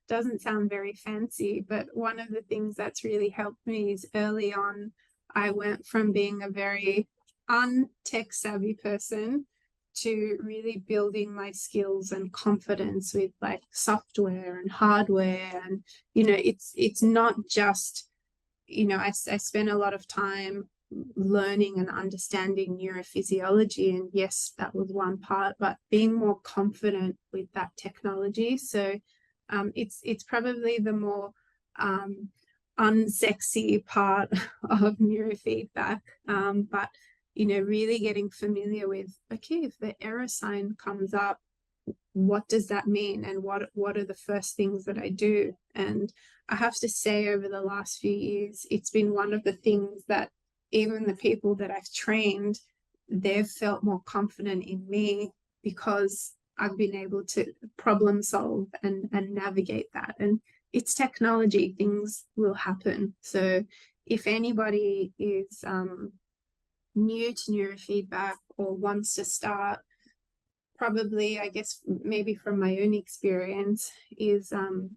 doesn't sound very fancy, but one of the things that's really helped me is early on, I went from being a very un-tech savvy person to really building my skills and confidence with like software and hardware. And, it's not just, I spent a lot of time learning and understanding neurophysiology. And yes, that was one part, but being more confident with that technology. So it's probably the more unsexy part of neurofeedback. But really getting familiar with, okay, if the error sign comes up, what does that mean? And what are the first things that I do? And I have to say, over the last few years, it's been one of the things that even the people that I've trained, they've felt more confident in me because I've been able to problem solve and navigate that. And it's technology, things will happen. So if anybody is new to neurofeedback or wants to start, probably, I guess, maybe from my own experience, is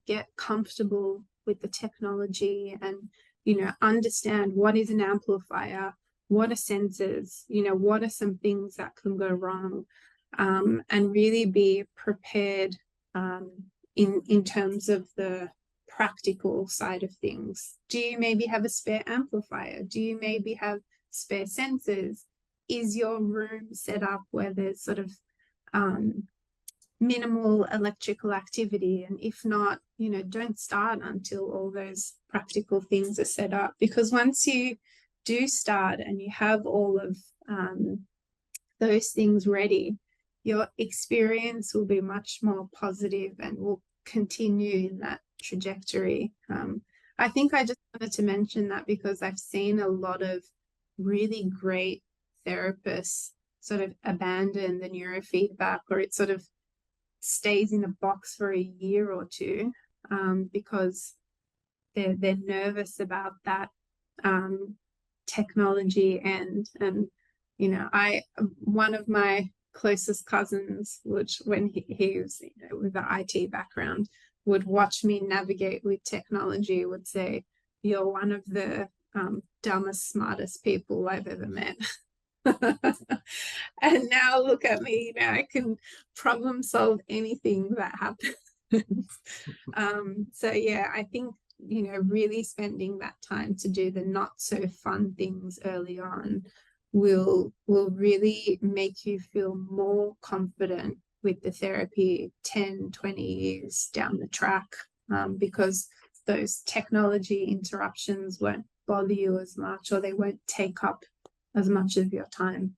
get comfortable with the technology and, understand what is an amplifier, what are sensors, what are some things that can go wrong, and really be prepared in terms of the practical side of things. Do you maybe have a spare amplifier? Do you maybe have spare sensors? Is your room set up where there's sort of minimal electrical activity? And if not, don't start until all those practical things are set up, because once you do start and you have all of those things ready, your experience will be much more positive and will continue in that trajectory. I think I just wanted to mention that because I've seen a lot of really great therapists sort of abandon the neurofeedback, or it sort of stays in a box for a year or two, because they're nervous about that technology and one of my closest cousins, which when he was with an IT background, would watch me navigate with technology, would say, "You're one of the dumbest, smartest people I've ever met." And now look at me, I can problem solve anything that happens. So yeah, I think really spending that time to do the not so fun things early on will really make you feel more confident with the therapy 10-20 years down the track, because those technology interruptions won't bother you as much, or they won't take up as much of your time.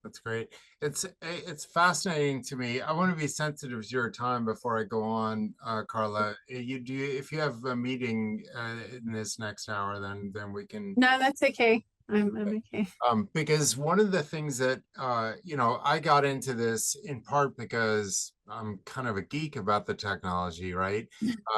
That's great. It's fascinating to me. I want to be sensitive to your time before I go on, Carla. If you have a meeting in this next hour, then we can. No, that's okay. I'm okay. Because one of the things that I got into this in part because I'm kind of a geek about the technology, right?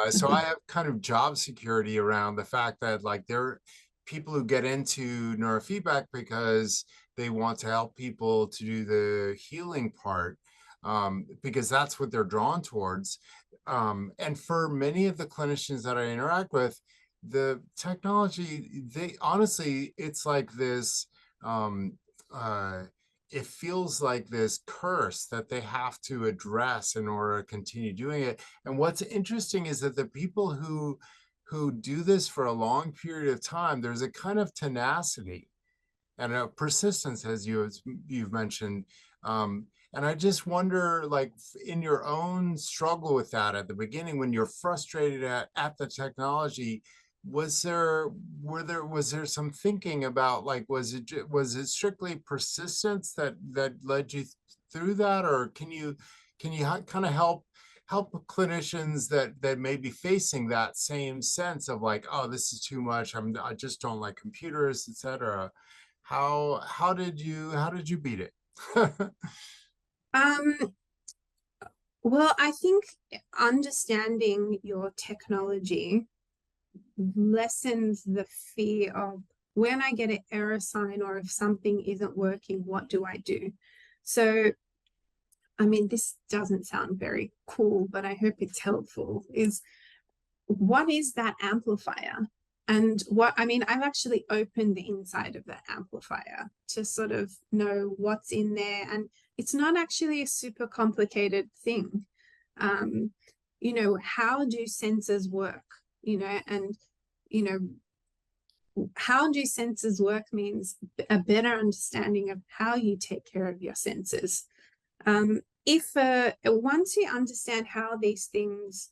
So I have kind of job security around the fact that like there are people who get into neurofeedback because they want to help people to do the healing part, because that's what they're drawn towards. And for many of the clinicians that I interact with, the technology, it's like this, it feels like this curse that they have to address in order to continue doing it. And what's interesting is that the people who do this for a long period of time, there's a kind of tenacity and a persistence, as you've mentioned. And I just wonder, like, in your own struggle with that at the beginning, when you're frustrated at the technology, was there some thinking about, like, was it strictly persistence that led you through that, or can you kind of help clinicians that may be facing that same sense of, like, oh, this is too much, I just don't like computers, etc. How did you beat it? Um, well, I think understanding your technology lessens the fear of when I get an error sign or if something isn't working, what do I do? So, I mean, this doesn't sound very cool, but I hope it's helpful, is what is that amplifier? And what, I mean, I've actually opened the inside of that amplifier to sort of know what's in there. And it's not actually a super complicated thing. You know, how do sensors work? You know, and, you know, how do sensors work means a better understanding of how you take care of your senses. If once you understand how these things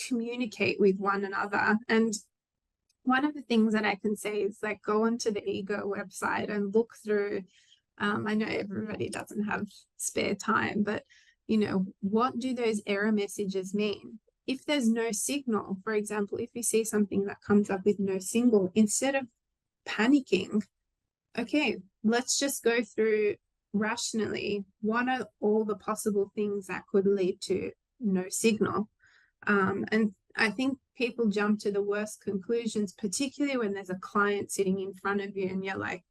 communicate with one another, and one of the things that I can say is, like, go onto the 𝙏𝗏𝗄𝗏 website and look through. I know everybody doesn't have spare time, but you know, what do those error messages mean? If there's no signal, for example, if you see something that comes up with no signal, instead of panicking, okay, let's just go through rationally, what are all the possible things that could lead to no signal? And I think people jump to the worst conclusions, particularly when there's a client sitting in front of you and you're like,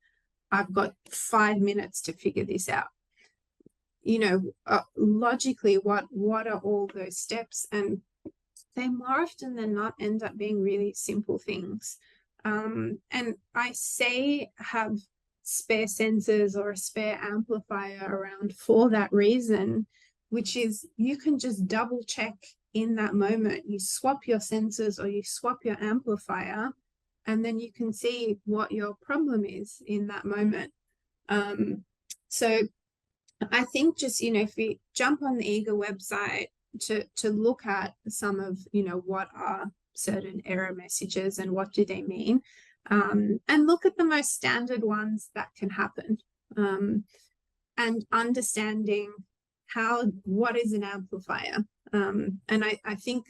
I've got 5 minutes to figure this out. You know, logically, what are all those steps? And they more often than not end up being really simple things. And I say have spare sensors or a spare amplifier around for that reason, which is you can just double check in that moment. You swap your sensors or you swap your amplifier, and then you can see what your problem is in that moment. So I think just, you know, if we jump on the 𝙏𝗏𝗄𝗏 website to look at some of, you know, what are certain error messages and what do they mean, and look at the most standard ones that can happen, and understanding what is an amplifier. And I think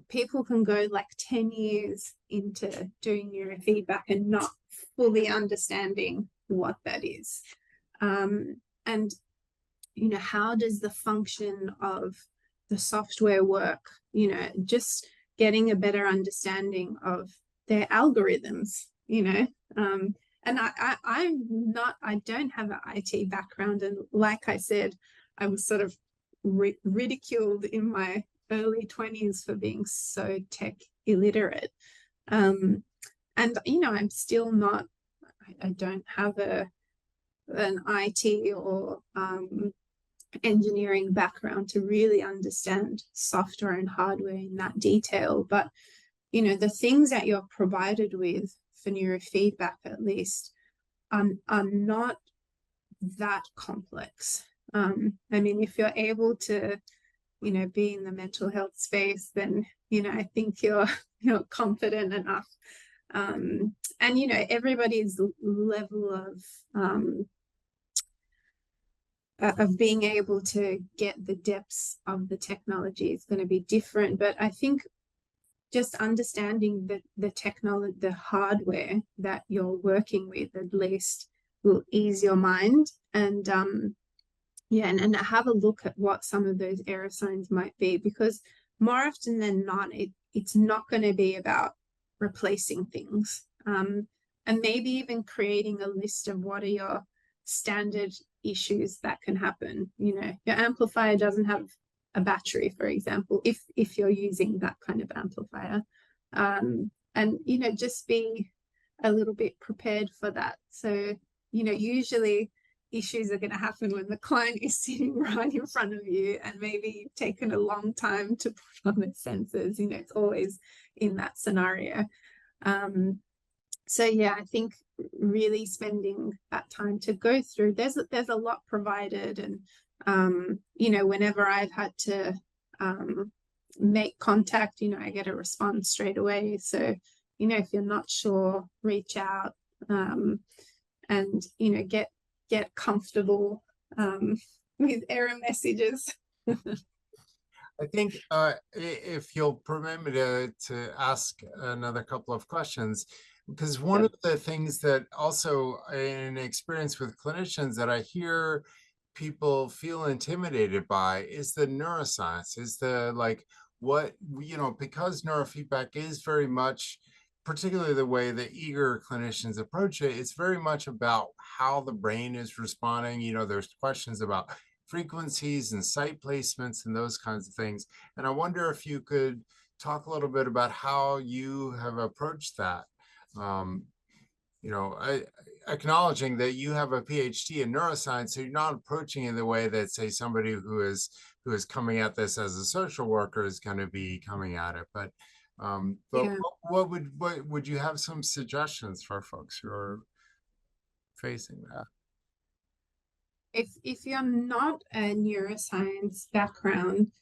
people can go like 10 years into doing neurofeedback and not fully understanding what that is. And, you know, how does the function of the software work? You know, just getting a better understanding of their algorithms, you know. And I don't have an IT background. And like I said, I was sort of ridiculed in my early 20s for being so tech illiterate. And, you know, I'm still not, I don't have an IT or engineering background to really understand software and hardware in that detail. But, you know, the things that you're provided with for neurofeedback, at least, are not that complex. I mean, if you're able to, you know, be in the mental health space, then, you know, I think you're confident enough. And, you know, everybody's level of being able to get the depths of the technology is going to be different. But I think just understanding the technology, the hardware that you're working with, at least, will ease your mind. And yeah, and have a look at what some of those error signs might be, because more often than not, it's not going to be about replacing things, and maybe even creating a list of what are your standard issues that can happen. You know, your amplifier doesn't have a battery, for example, if you're using that kind of amplifier, and, you know, just be a little bit prepared for that. So, you know, usually issues are going to happen when the client is sitting right in front of you and maybe you've taken a long time to put on the sensors. You know, it's always in that scenario. So yeah, I think really spending that time to go through, there's a lot provided, and You know, whenever I've had to make contact, you know, I get a response straight away. So, you know, if you're not sure, reach out, and, you know, get comfortable with error messages. I think if you'll permit me to ask another couple of questions, because one of the things that also in experience with clinicians that I hear people feel intimidated by is the neuroscience, is the like what, you know, because neurofeedback is very much, particularly the way that eager clinicians approach it, it's very much about how the brain is responding. You know, there's questions about frequencies and site placements and those kinds of things. And I wonder if you could talk a little bit about how you have approached that. You know, acknowledging that you have a PhD in neuroscience, so you're not approaching it in the way that, say, somebody who is coming at this as a social worker is going to be coming at it. But Yeah. what would you have some suggestions for folks who are facing that? If you're not a neuroscience background,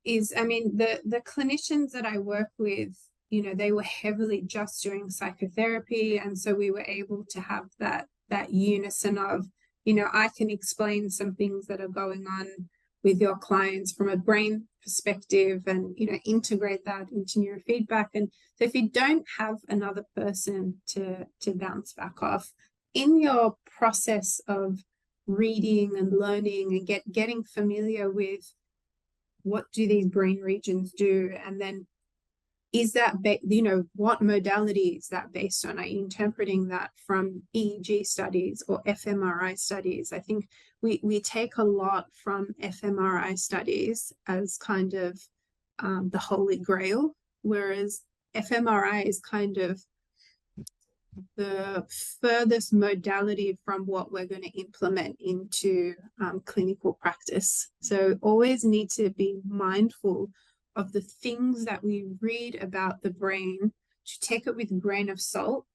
I mean, the clinicians that I work with, you know, they were heavily just doing psychotherapy, and so we were able to have that unison of, you know, I can explain some things that are going on with your clients from a brain perspective, and, you know, integrate that into neurofeedback. And so if you don't have another person to bounce back off in your process of reading and learning and getting familiar with what do these brain regions do, and then is that you know, what modality is that based on? Are you interpreting that from EEG studies or fMRI studies? I think we take a lot from fMRI studies as kind of the holy grail, whereas fMRI is kind of the furthest modality from what we're going to implement into clinical practice. So always need to be mindful of the things that we read about the brain, to take it with a grain of salt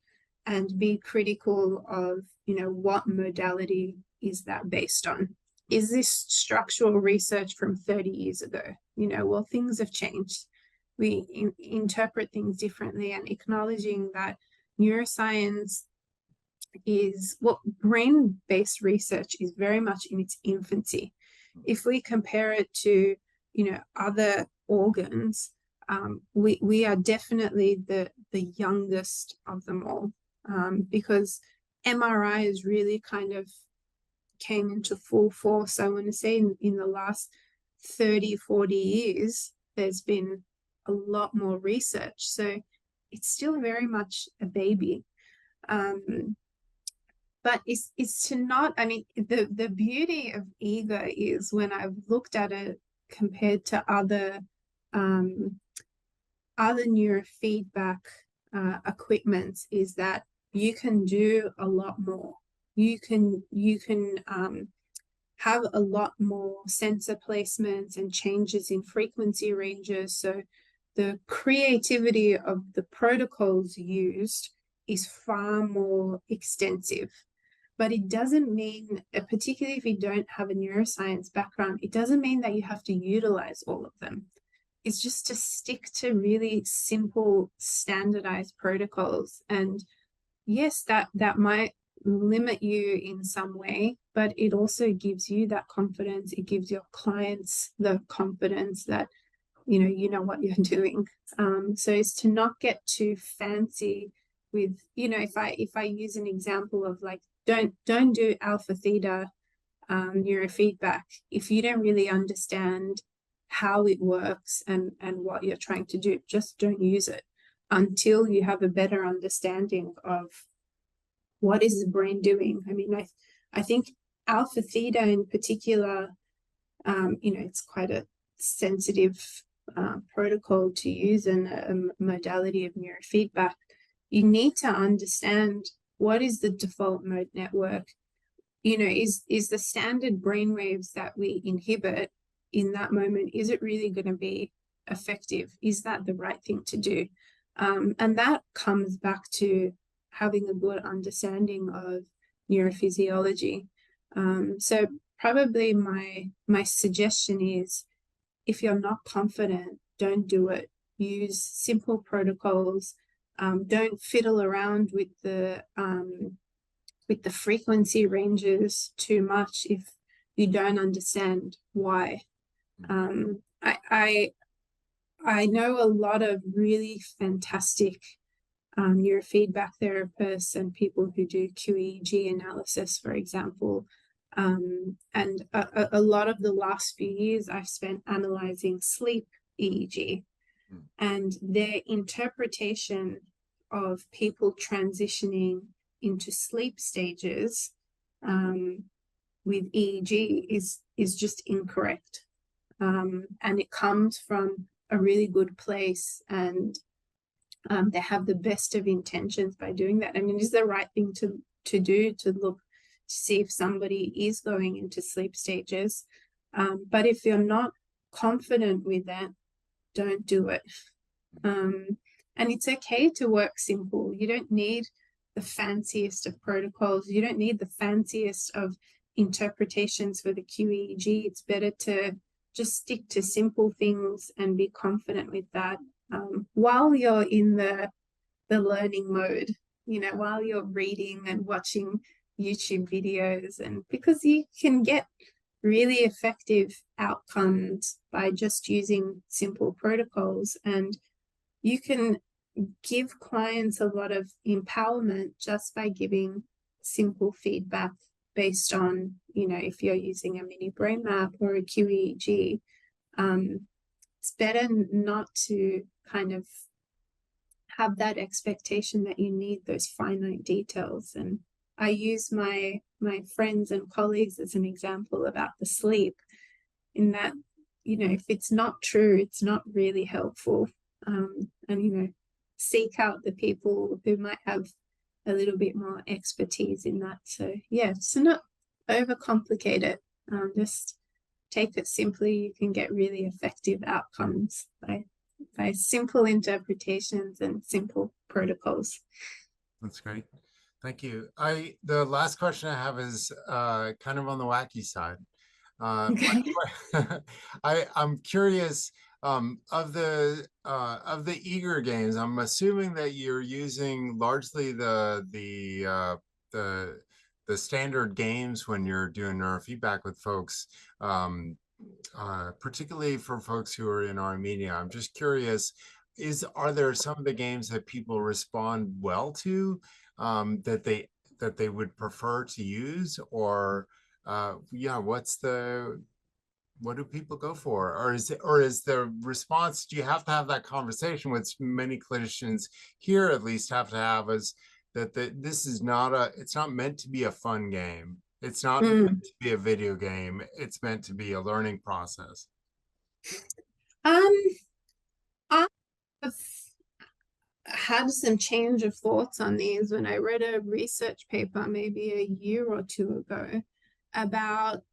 and be critical of, you know, what modality is that based on? Is this structural research from 30 years ago? You know, well, things have changed. We interpret things differently, and acknowledging that neuroscience is what brain-based research is very much in its infancy. If we compare it to, you know, other organs, we are definitely the youngest of them all, because MRI is really kind of came into full force. I want to say in the last 30-40 years, there's been a lot more research. So it's still very much a baby. But it's to not, I mean, the beauty of ego is when I've looked at it compared to other neurofeedback equipments, is that you can do a lot more. You can have a lot more sensor placements and changes in frequency ranges. So the creativity of the protocols used is far more extensive. But it doesn't mean, particularly if you don't have a neuroscience background, it doesn't mean that you have to utilize all of them. It's just to stick to really simple, standardized protocols. And yes, that might limit you in some way, but it also gives you that confidence. It gives your clients the confidence that, you know what you're doing. So it's to not get too fancy with, you know, if I use an example of like, don't do alpha theta neurofeedback if you don't really understand how it works and what you're trying to do. Just don't use it until you have a better understanding of what is the brain doing. I mean, I think alpha theta in particular, you know, it's quite a sensitive protocol to use and a modality of neurofeedback. You need to understand what is the default mode network. You know, is the standard brain waves that we inhibit in that moment, is it really going to be effective? Is that the right thing to do? And that comes back to having a good understanding of neurophysiology. So probably my suggestion is, if you're not confident, don't do it. Use simple protocols. Don't fiddle around with the frequency ranges too much if you don't understand why. I know a lot of really fantastic neurofeedback therapists and people who do QEEG analysis, for example. And a lot of the last few years I've spent analyzing sleep EEG and their interpretation of people transitioning into sleep stages with EEG is just incorrect. And it comes from a really good place, and they have the best of intentions by doing that. I mean, it's the right thing to do, to look to see if somebody is going into sleep stages. But if you're not confident with that, don't do it. And it's okay to work simple. You don't need the fanciest of protocols. You don't need the fanciest of interpretations for the QEEG. It's better to just stick to simple things and be confident with that while you're in the learning mode, you know, while you're reading and watching YouTube videos, and because you can get really effective outcomes by just using simple protocols, and you can give clients a lot of empowerment just by giving simple feedback based on, you know, if you're using a mini brain map or a QEEG. It's better not to kind of have that expectation that you need those finite details. And I use my friends and colleagues as an example about the sleep, in that, you know, if it's not true, it's not really helpful. And, you know, seek out the people who might have a little bit more expertise in that. So yeah, so not overcomplicate it. Just take it simply. You can get really effective outcomes by simple interpretations and simple protocols. That's great. Thank you. The last question I have is kind of on the wacky side. Okay. I'm curious, of the eager games, I'm assuming that you're using largely the standard games when you're doing neurofeedback with folks, particularly for folks who are in Armenia. I'm just curious, are there some of the games that people respond well to, that they would prefer to use, or yeah, what do people go for? Or is the response, do you have to have that conversation with many clinicians here, at least have to have, is that this is it's not meant to be a fun game. It's not meant to be a video game. It's meant to be a learning process. I've had some change of thoughts on these when I read a research paper maybe a year or two ago about,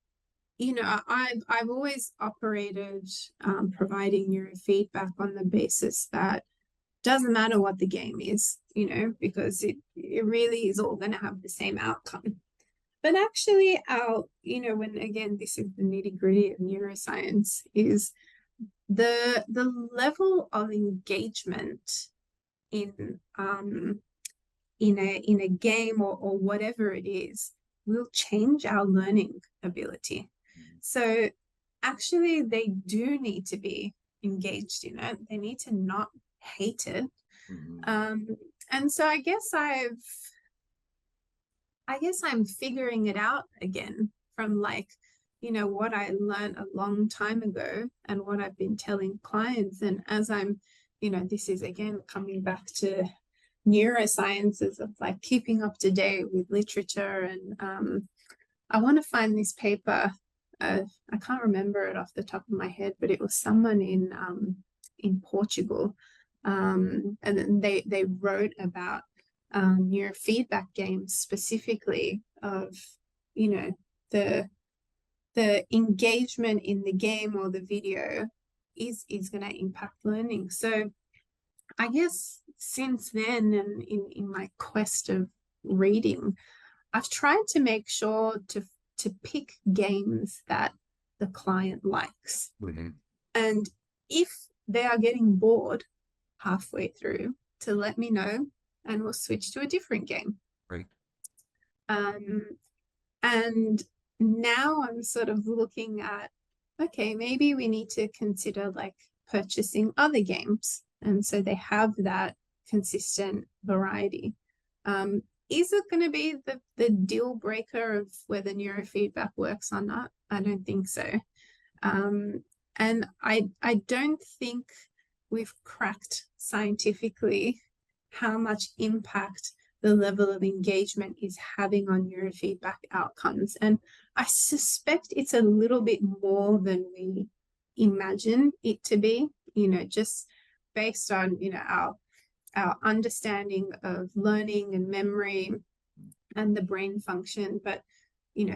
you know, I've always operated providing neurofeedback on the basis that doesn't matter what the game is, you know, because it really is all going to have the same outcome. But actually you know, when, again, this is the nitty-gritty of neuroscience, is the level of engagement in a game or whatever it is will change our learning ability. So actually they do need to be engaged in it. They need to not hate it. And so I guess I'm figuring it out again from, like, you know, what I learned a long time ago and what I've been telling clients. And as I'm, you know, this is again coming back to neurosciences of like keeping up to date with literature. And I want to find this paper. I can't remember it off the top of my head, but it was someone in Portugal. And then they wrote about neurofeedback games specifically, of, you know, the engagement in the game or the video is going to impact learning. So I guess since then, and in my quest of reading, I've tried to make sure to to pick games that the client likes. And if they are getting bored halfway through, to let me know, and we'll switch to a different game. Right. And now I'm sort of looking at, okay, maybe we need to consider like purchasing other games, and so they have that consistent variety. Is it going to be the deal breaker of whether neurofeedback works or not? I don't think so. And I don't think we've cracked scientifically how much impact the level of engagement is having on neurofeedback outcomes. And I suspect it's a little bit more than we imagine it to be, just based on, our understanding of learning and memory and the brain function. But,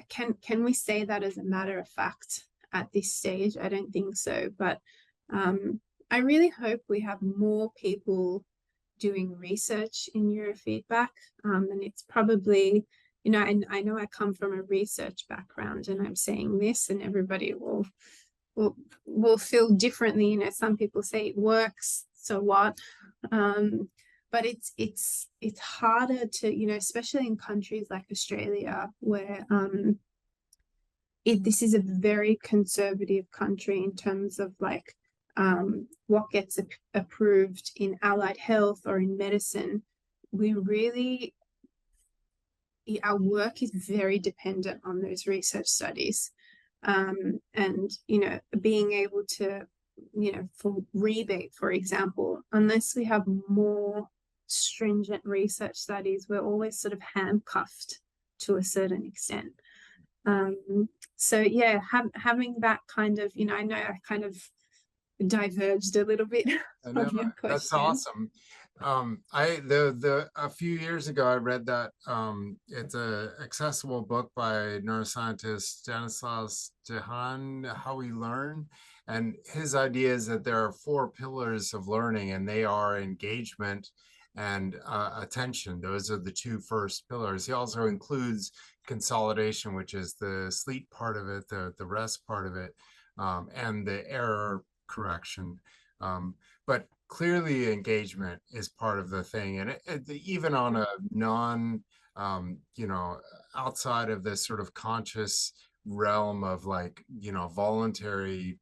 can we say that as a matter of fact at this stage? I don't think so. But I really hope we have more people doing research in neurofeedback. And it's probably, and I know I come from a research background, and I'm saying this, and everybody will feel differently. Some people say it works, so what? But it's harder to, especially in countries like Australia, where this is a very conservative country in terms of like what gets approved in allied health or in medicine. Our work is very dependent on those research studies. And, being able to, for rebate, for example, unless we have more stringent research studies, we're always sort of handcuffed to a certain extent. So yeah, having that kind of, I know I kind of diverged a little bit from your question. That's awesome. A few years ago I read that it's a accessible book by neuroscientist Stanislaus Dehaene, How We Learn, and his idea is that there are 4 pillars of learning, and they are engagement and attention. Those are the 2 first pillars. He also includes consolidation, which is the sleep part of it, the rest part of it, and the error correction. But clearly engagement is part of the thing. And even on a non, outside of this sort of conscious realm of like, voluntary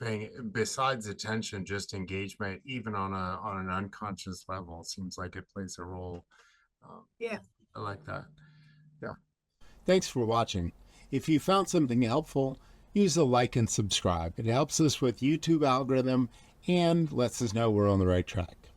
paying, besides attention, just engagement, even on an unconscious level, seems like it plays a role. Yeah. I like that. Yeah. Thanks for watching. If you found something helpful, use the like and subscribe. It helps us with YouTube algorithm and lets us know we're on the right track.